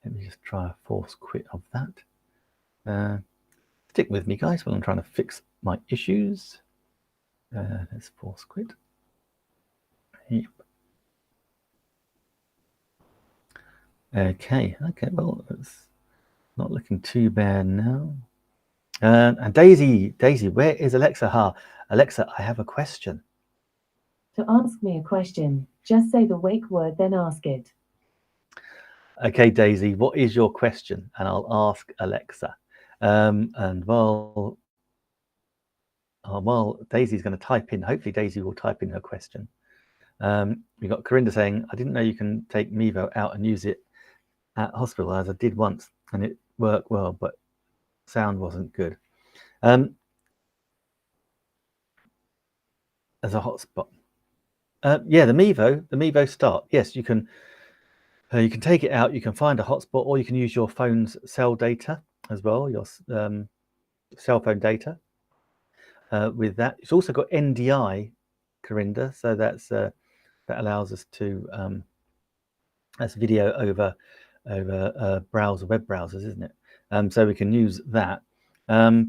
Speaker 1: Let me just try a force quit of that. Stick with me, guys, while I'm trying to fix my issues. Let's force quit. Yep. Okay, well, it's not looking too bad now. And Daisy, where is Alexa? Alexa, I have a question.
Speaker 2: To ask me a question, just say the wake word, then ask it.
Speaker 1: Okay, Daisy, what is your question? And I'll ask Alexa. And while Daisy's going to type in, hopefully Daisy will type in her question. We got Corinda saying, I didn't know you can take Mevo out and use it at hospital, as I did once, and it worked well, but sound wasn't good. As a hotspot. Yeah, the Mevo Start. Yes, you can take it out, you can find a hotspot, or you can use your phone's cell data as well, your cell phone data with that. It's also got NDI, Corinda, so that's that allows us to that's video over web browsers, isn't it? So we can use that. Yeah,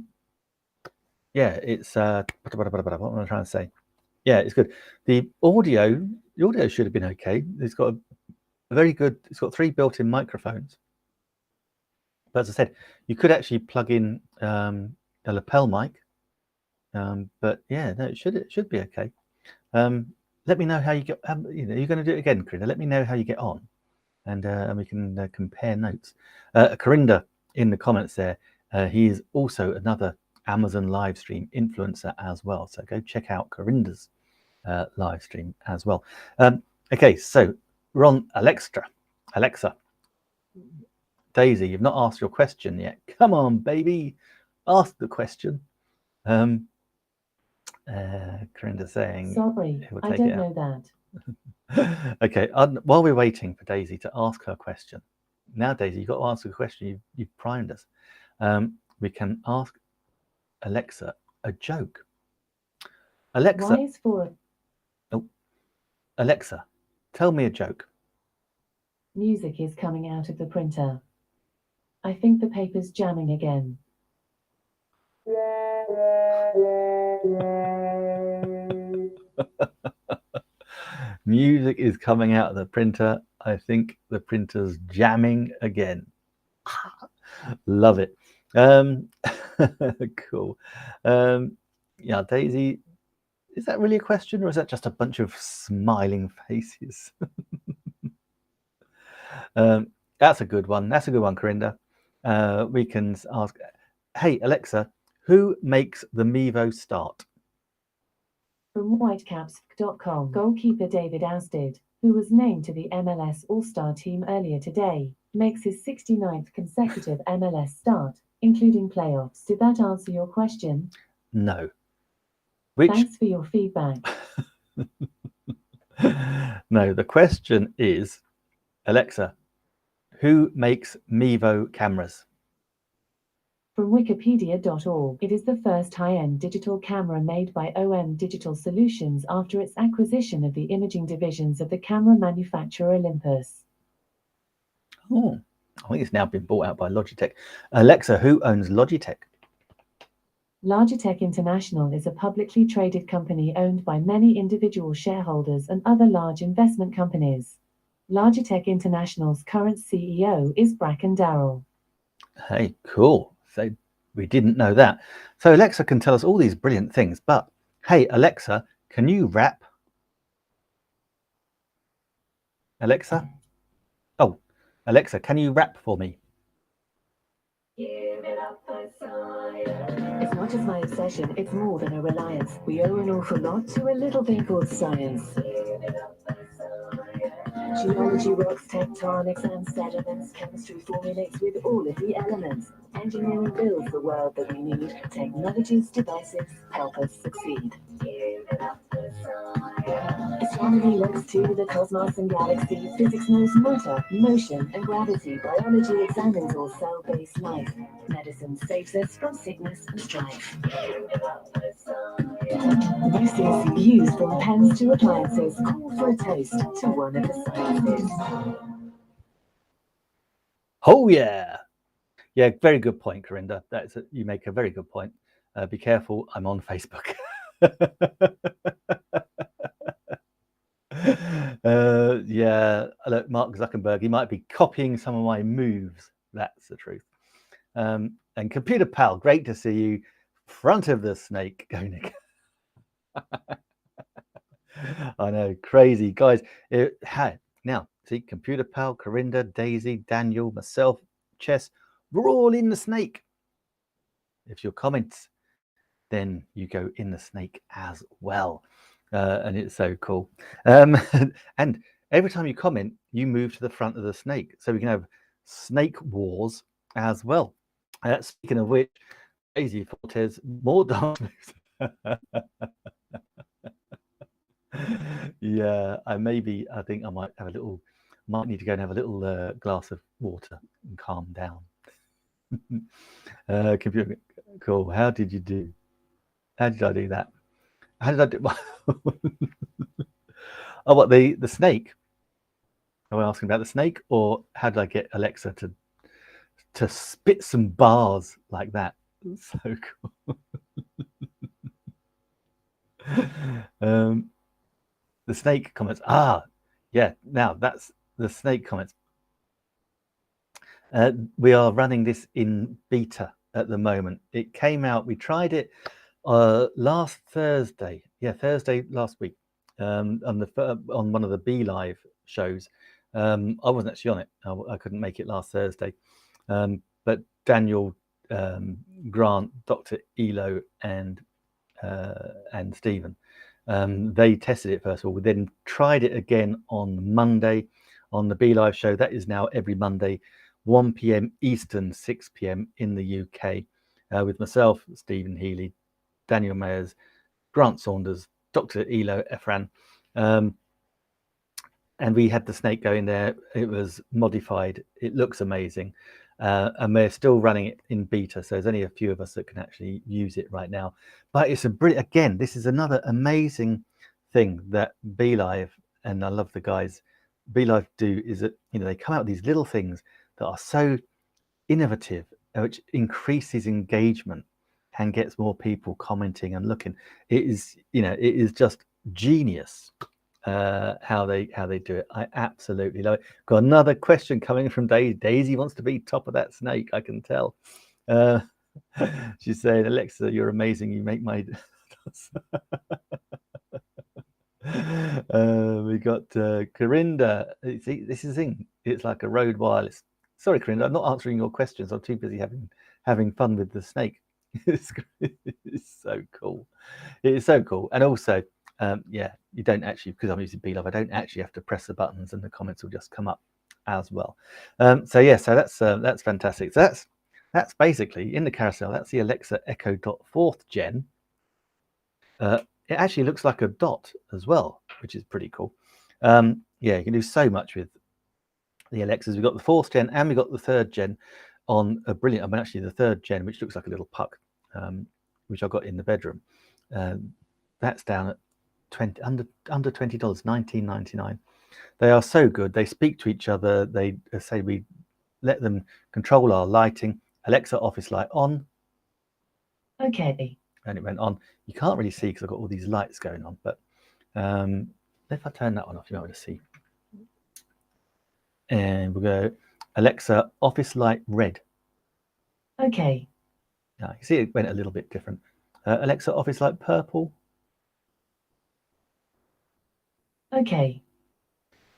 Speaker 1: it's what am I trying to say? Yeah, it's good. The audio should have been okay. It's got a very good. It's got 3 built-in microphones. But as I said, you could actually plug in a lapel mic. But yeah, no, it should be okay. Let me know how you get. You're going to do it again, Corinda. Let me know how you get on, and we can compare notes. Corinda in the comments there. He is also another Amazon live stream influencer as well. So go check out Corinda's live stream as well. Okay, so we're on Alexa. Daisy, you've not asked your question yet. Come on, baby, ask the question. Corinda saying,
Speaker 2: sorry, I don't know
Speaker 1: that. Okay, while we're waiting for Daisy to ask her question, now Daisy, you've got to answer the question. You've primed us. We can ask Alexa a joke. Alexa.
Speaker 2: Y is for...
Speaker 1: Oh, Alexa, tell me a joke.
Speaker 2: Music is coming out of the printer. I think the paper's jamming again.
Speaker 1: Music is coming out of the printer. I think the printer's jamming again. Love it. Cool. Yeah, Daisy, is that really a question, or is that just a bunch of smiling faces? That's a good one. That's a good one, Corinda. We can ask, hey, Alexa, who makes the Mevo Start?
Speaker 2: From Whitecaps.com, goalkeeper David Ousted, who was named to the MLS All-Star team earlier today, makes his 69th consecutive MLS start, including playoffs. Did that answer your question?
Speaker 1: No.
Speaker 2: Thanks for your feedback.
Speaker 1: No, the question is, Alexa, who makes Mevo cameras?
Speaker 2: From Wikipedia.org, it is the first high-end digital camera made by OM Digital Solutions after its acquisition of the imaging divisions of the camera manufacturer Olympus.
Speaker 1: Oh, I think it's now been bought out by Logitech. Alexa, who owns Logitech?
Speaker 2: Logitech International is a publicly traded company owned by many individual shareholders and other large investment companies. Logitech International's current CEO is Bracken Darrell.
Speaker 1: Hey, cool. So we didn't know that. So Alexa can tell us all these brilliant things, but hey, Alexa, can you rap? Alexa? Oh, Alexa, can you rap for me?
Speaker 2: Give it up for science. As much as my obsession, it's more than a reliance. We owe an awful lot to a little thing called science. Give it up for science. Geology, rocks, tectonics, and sediments. Chemistry formulates with all of the elements. Engineering builds the world that we need. Technology's devices help us succeed. Give it up for science. It's Astronomy looks to the cosmos and galaxies. Physics knows matter, motion, and gravity. Biology examines all cell-based life. Medicine saves us from sickness and strife. Uses views from pens to appliances. Call for a toast to one of the sciences.
Speaker 1: Oh yeah. Yeah, very good point, Corinda. You make a very good point. Be careful, I'm on Facebook. Yeah, look, Mark Zuckerberg, he might be copying some of my moves. That's the truth. And Computer Pal, great to see you. Front of the snake, go Nick. I know, crazy guys. Now, see, Computer Pal, Corinda, Daisy, Daniel, myself, Chess, we're all in the snake. If your comments, then you go in the snake as well. And it's so cool. And every time you comment, you move to the front of the snake. So we can have snake wars as well. Speaking of which, Daisy Fortes, more dance moves. Yeah, I think I might need to go and have a little glass of water and calm down. Computer, cool. How did you do? How did I do that? How did I do? Oh, what, the snake? Are we asking about the snake, or how did I get Alexa to spit some bars like that? So cool. The snake comments. Yeah. Now that's the snake comments. We are running this in beta at the moment. It came out. We tried it last Thursday. Yeah, Thursday last week. On one of the Be Live shows. I wasn't actually on it. I couldn't make it last Thursday. But Daniel, Grant, Dr. Elo, and Stephen, they tested it first of all. We then tried it again on Monday on the Be Live show. That is now every Monday, 1 p.m. Eastern, 6 p.m. in the UK, with myself, Stephen Healy, Daniel Mayers, Grant Saunders, Dr. Elo Efran. And we had the snake going there. It was modified. It looks amazing. And we're still running it in beta. So there's only a few of us that can actually use it right now. But it's again, this is another amazing thing that Be Live, and I love the guys, Be Live do, is that, they come out with these little things that are so innovative, which increases engagement and gets more people commenting and looking. It is just genius. How they do it. I absolutely love it. Got another question coming from Daisy. Daisy wants to be top of that snake, I can tell. She's saying, Alexa, you're amazing. You make my we got Corinda. See, this is the thing. It's like a Rode Wireless. Sorry, Corinda, I'm not answering your questions. I'm too busy having fun with the snake. It's so cool. It is so cool. And also, yeah, you don't actually, because I'm using Be Live, I don't actually have to press the buttons, and the comments will just come up as well. So yeah, so that's fantastic. So that's basically in the carousel. That's the Alexa Echo Dot 4th gen. It actually looks like a dot as well, which is pretty cool. Yeah, you can do so much with the Alexas. We've got the 4th gen and we've got the 3rd gen on a brilliant. I mean, actually the 3rd gen, which looks like a little puck, which I got in the bedroom. That's down at under $20, $19.99. They are so good. They speak to each other. They say we let them control our lighting. Alexa, office light on.
Speaker 2: Okay.
Speaker 1: And it went on. You can't really see because I've got all these lights going on, but if I turn that one off, you might be able to see. And we'll go Alexa, office light red.
Speaker 2: Okay.
Speaker 1: Yeah, you see it went a little bit different. Alexa, office light purple.
Speaker 2: Okay.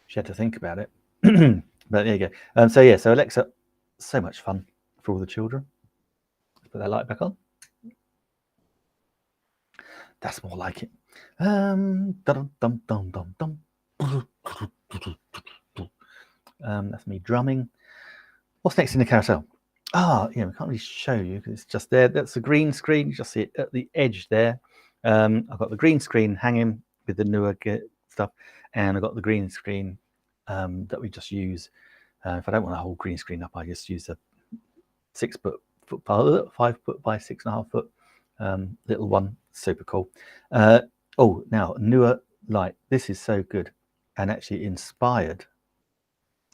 Speaker 1: She had to think about it. But there you go. So yeah, so Alexa, so much fun for all the children. Let's put that light back on. That's more like it. That's me drumming. What's next in the carousel? Yeah, we can't really show you because it's just there. That's the green screen. You just see it at the edge there. I've got the green screen hanging with the newer stuff, and I've got the green screen that we just use. If I don't want a whole green screen up, I just use a 5 foot by 6.5 foot little one. Super cool. Oh, now Neewer light. This is so good, and actually inspired.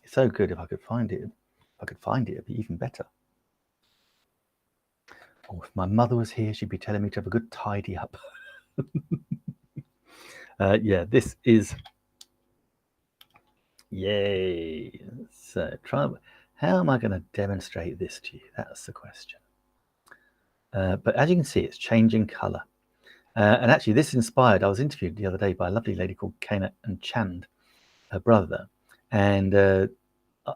Speaker 1: It's so good. If I could find it, it'd be even better. Oh, if my mother was here, she'd be telling me to have a good tidy up. Yeah, this is. Yay! So how am I going to demonstrate this to you? That's the question. But as you can see, it's changing color. And actually, this is inspired. I was interviewed the other day by a lovely lady called Kana and Chand, her brother, and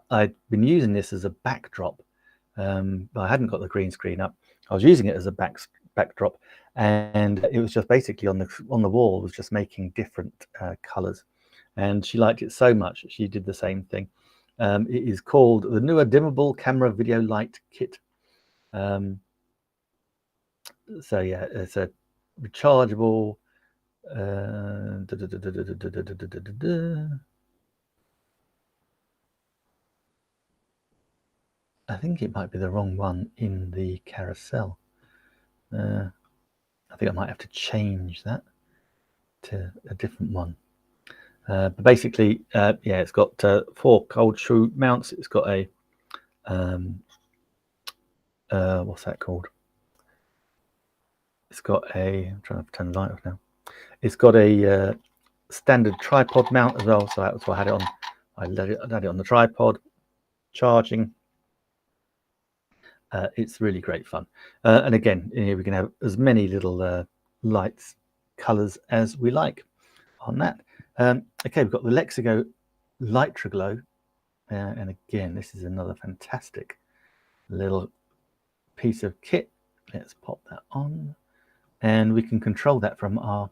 Speaker 1: I'd been using this as a backdrop. But I hadn't got the green screen up. I was using it as a backdrop, and it was just basically on the wall was just making different colors. And she liked it so much she did the same thing. It is called the Neewer Dimmable Camera Video Light Kit. So yeah, it's a rechargeable. I think it might be the wrong one in the carousel. I think I might have to change that to a different one. But basically, yeah, it's got 4 cold shoe mounts. It's got a what's that called? It's got a. I'm trying to turn the light off now. It's got a standard tripod mount as well. So that's why I had it on. I had it on the tripod, charging. It's really great fun. And again, here we can have as many little lights, colors as we like on that. Okay, we've got the Lexigo Lightroglow, and again, this is another fantastic little piece of kit. Let's pop that on, and we can control that from our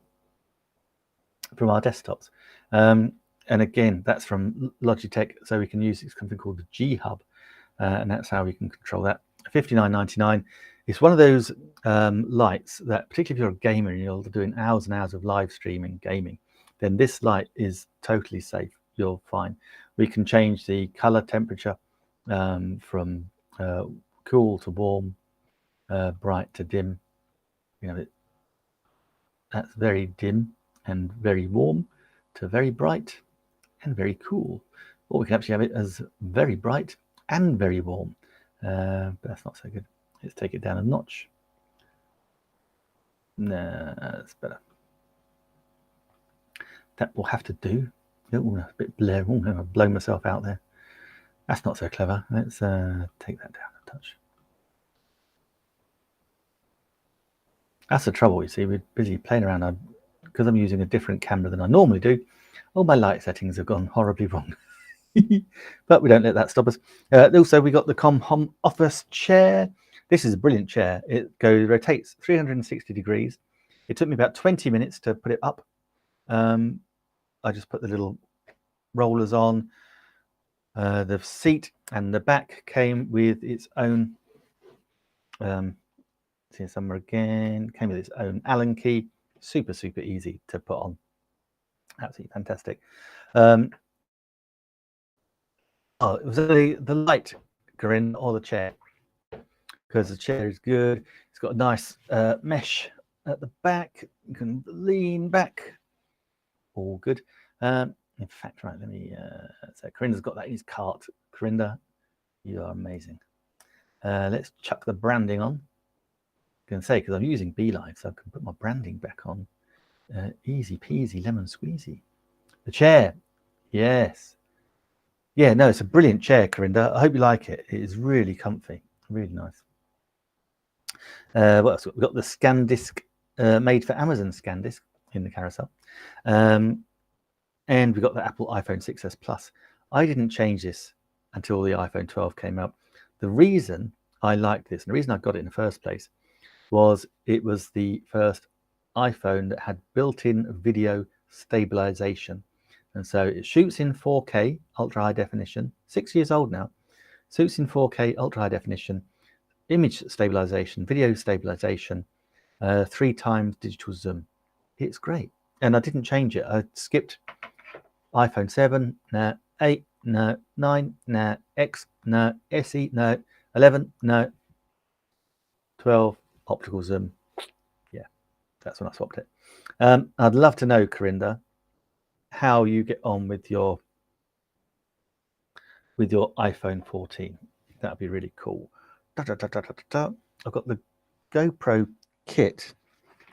Speaker 1: desktops. And again, that's from Logitech, so we can use something called the G Hub, and that's how we can control that. $59.99. It's one of those lights that, particularly if you're a gamer and you're doing hours and hours of live streaming gaming, then this light is totally safe. You're fine. We can change the color temperature from cool to warm, bright to dim. You know, that's very dim and very warm to very bright and very cool. Or we can actually have it as very bright and very warm. But that's not so good. Let's take it down a notch. Nah, that's better. That will have to do. Oh, a bit blurry. Oh, I've blown myself out there. That's not so clever. Let's take that down a touch. That's the trouble, you see. We're busy playing around. Because I'm using a different camera than I normally do, all my light settings have gone horribly wrong. But we don't let that stop us. Also, we got the ComHom Office chair. This is a brilliant chair. It rotates 360 degrees. It took me about 20 minutes to put it up. I just put the little rollers on. The seat and the back came with its own. See somewhere again. Came with its own Allen key. Super easy to put on. Absolutely fantastic. Oh, it was the light, Corinne, or the chair, because the chair is good. It's got a nice mesh at the back. You can lean back. All good. In fact, right, let me. So Corinne's got that in his cart. Corinne, you are amazing. Let's chuck the branding on. I'm going to say, because I'm using BeLive, so I can put my branding back on. Easy peasy, lemon squeezy. The chair, yes. Yeah, no, it's a brilliant chair, Corinda. I hope you like it. It is really comfy, really nice. What else? We've got the ScanDisk, made for Amazon ScanDisk in the carousel. And we've got the Apple iPhone 6s Plus. I didn't change this until the iPhone 12 came out. The reason I liked this, and the reason I got it in the first place, was it was the first iPhone that had built-in video stabilization. And so it shoots in 4K ultra high definition, 6 years old now, shoots in 4K ultra high definition, image stabilization, video stabilization, 3 times digital zoom. It's great. and I didn't change it. I skipped iPhone 7, no, 8, no, 9, no, X, no, SE, no, 11, no, 12, optical zoom. Yeah, that's when I swapped it. I'd love to know, Corinda, how you get on with your iPhone 14. That'd be really cool. I've got the GoPro kit.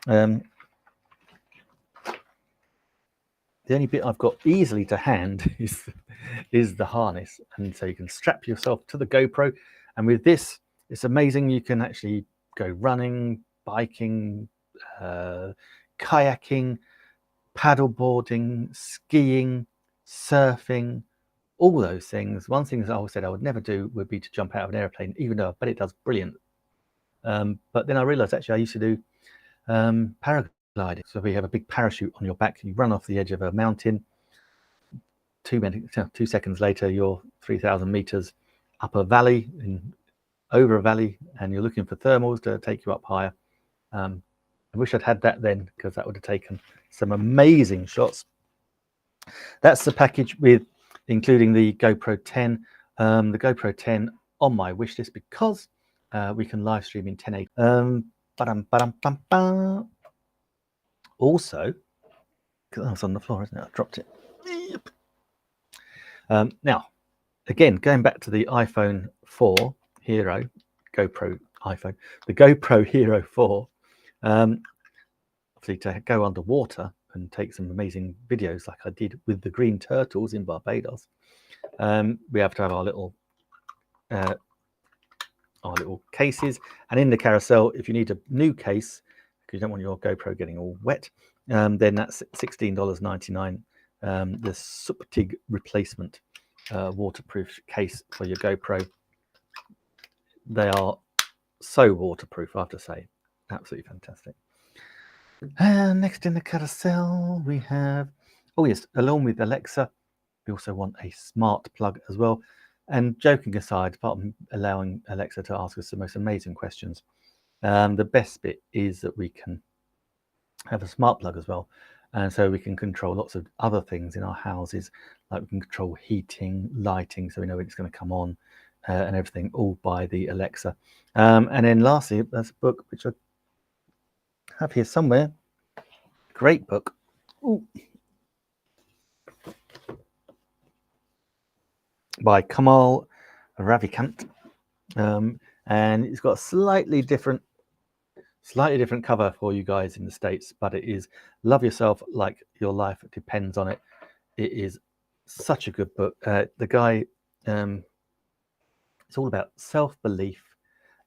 Speaker 1: The only bit I've got easily to hand is the harness, and so you can strap yourself to the GoPro, and with this it's amazing. You can actually go running, biking, kayaking, paddleboarding, skiing, surfing, all those things. One thing that I always said I would never do would be to jump out of an airplane, even though I bet it does brilliant. But then I realized actually I used to do paragliding. So we have a big parachute on your back, you run off the edge of a mountain, 2 seconds later you're 3,000 meters up a valley, over a valley, and you're looking for thermals to take you up higher. I wish I'd had that then, because that would have taken some amazing shots. That's the package with including the GoPro 10. The GoPro 10 on my wish list, because we can live stream in 1080. Also, because it's on the floor, isn't it? I dropped it. Yep. Now, again, going back to the iPhone 4 Hero, GoPro iPhone, the GoPro Hero 4, obviously to go underwater and take some amazing videos like I did with the green turtles in Barbados, we have to have our little cases. And in the carousel, if you need a new case because you don't want your GoPro getting all wet, then that's $16.99. The Suptig replacement waterproof case for your GoPro. They are so waterproof, I have to say. Absolutely fantastic. And next in the carousel we have, oh yes, along with Alexa, we also want a smart plug as well. And joking aside, apart from allowing Alexa to ask us the most amazing questions, the best bit is that we can have a smart plug as well. And so we can control lots of other things in our houses, like we can control heating, lighting, so we know when it's going to come on, and everything, all by the Alexa. And then lastly, there's a book which I have here somewhere. Great book. Ooh. By Kamal Ravikant, and it's got a slightly different cover for you guys in the States, but it is Love Yourself Like Your Life Depends on It. It is such a good book. The guy, it's all about self-belief.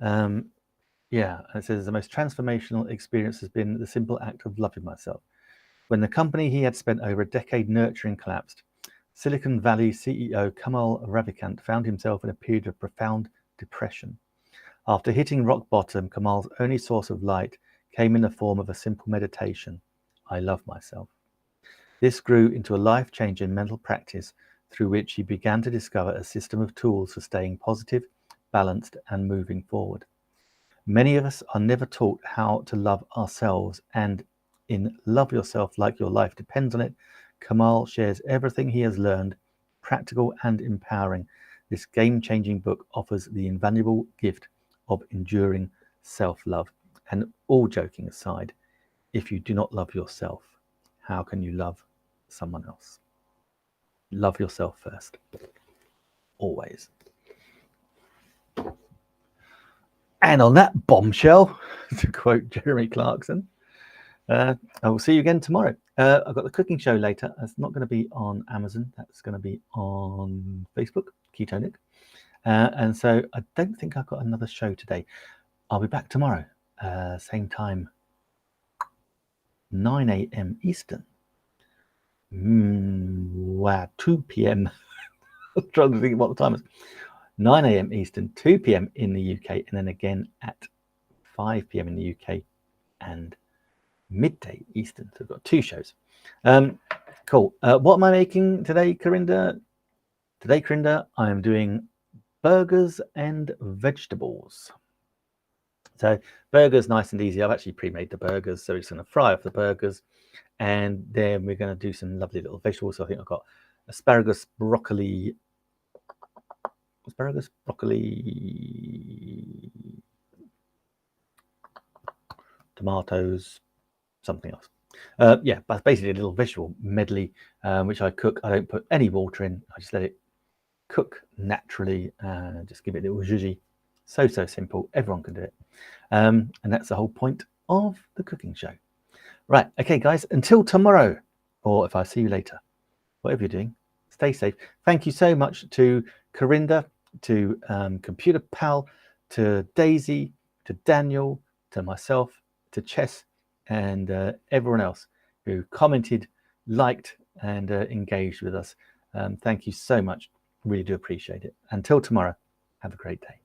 Speaker 1: Yeah, and it says the most transformational experience has been the simple act of loving myself. When the company he had spent over a decade nurturing collapsed, Silicon Valley CEO Kamal Ravikant found himself in a period of profound depression. After hitting rock bottom, Kamal's only source of light came in the form of a simple meditation: I love myself. This grew into a life-changing mental practice through which he began to discover a system of tools for staying positive, balanced, and moving forward. Many of us are never taught how to love ourselves, and in Love Yourself Like Your Life Depends on It, Kamal shares everything he has learned, practical and empowering. This game-changing book offers the invaluable gift of enduring self-love. And all joking aside, if you do not love yourself, how can you love someone else? Love yourself first, always. And on that bombshell, to quote Jeremy Clarkson, I will see you again tomorrow. I've got the cooking show later. It's not going to be on Amazon. That's going to be on Facebook, Ketonic. And so I don't think I've got another show today. I'll be back tomorrow, same time, 9 a.m. Eastern. Wow, 2 p.m. I'm trying to think what the time is. 9 a.m. Eastern, 2 p.m. in the UK, and then again at 5 p.m. in the UK and midday Eastern. So I've got 2 shows. Cool. What am I making today, Corinda? Today, Corinda, I am doing burgers and vegetables. So burgers, nice and easy. I've actually pre-made the burgers, so it's going to fry off the burgers, and then we're going to do some lovely little vegetables. So I think I've got asparagus, broccoli, tomatoes, something else. Yeah, but basically a little vegetable medley, which I cook. I don't put any water in. I just let it cook naturally, just give it a little zhuzhi. So simple. Everyone can do it. And that's the whole point of the cooking show. Right. Okay, guys, until tomorrow, or if I see you later, whatever you're doing, stay safe. Thank you so much to Corinda, to Computer Pal, to Daisy, to Daniel, to myself, to Chess, and everyone else who commented, liked, and engaged with us. Thank you so much. Really do appreciate it. Until tomorrow, have a great day.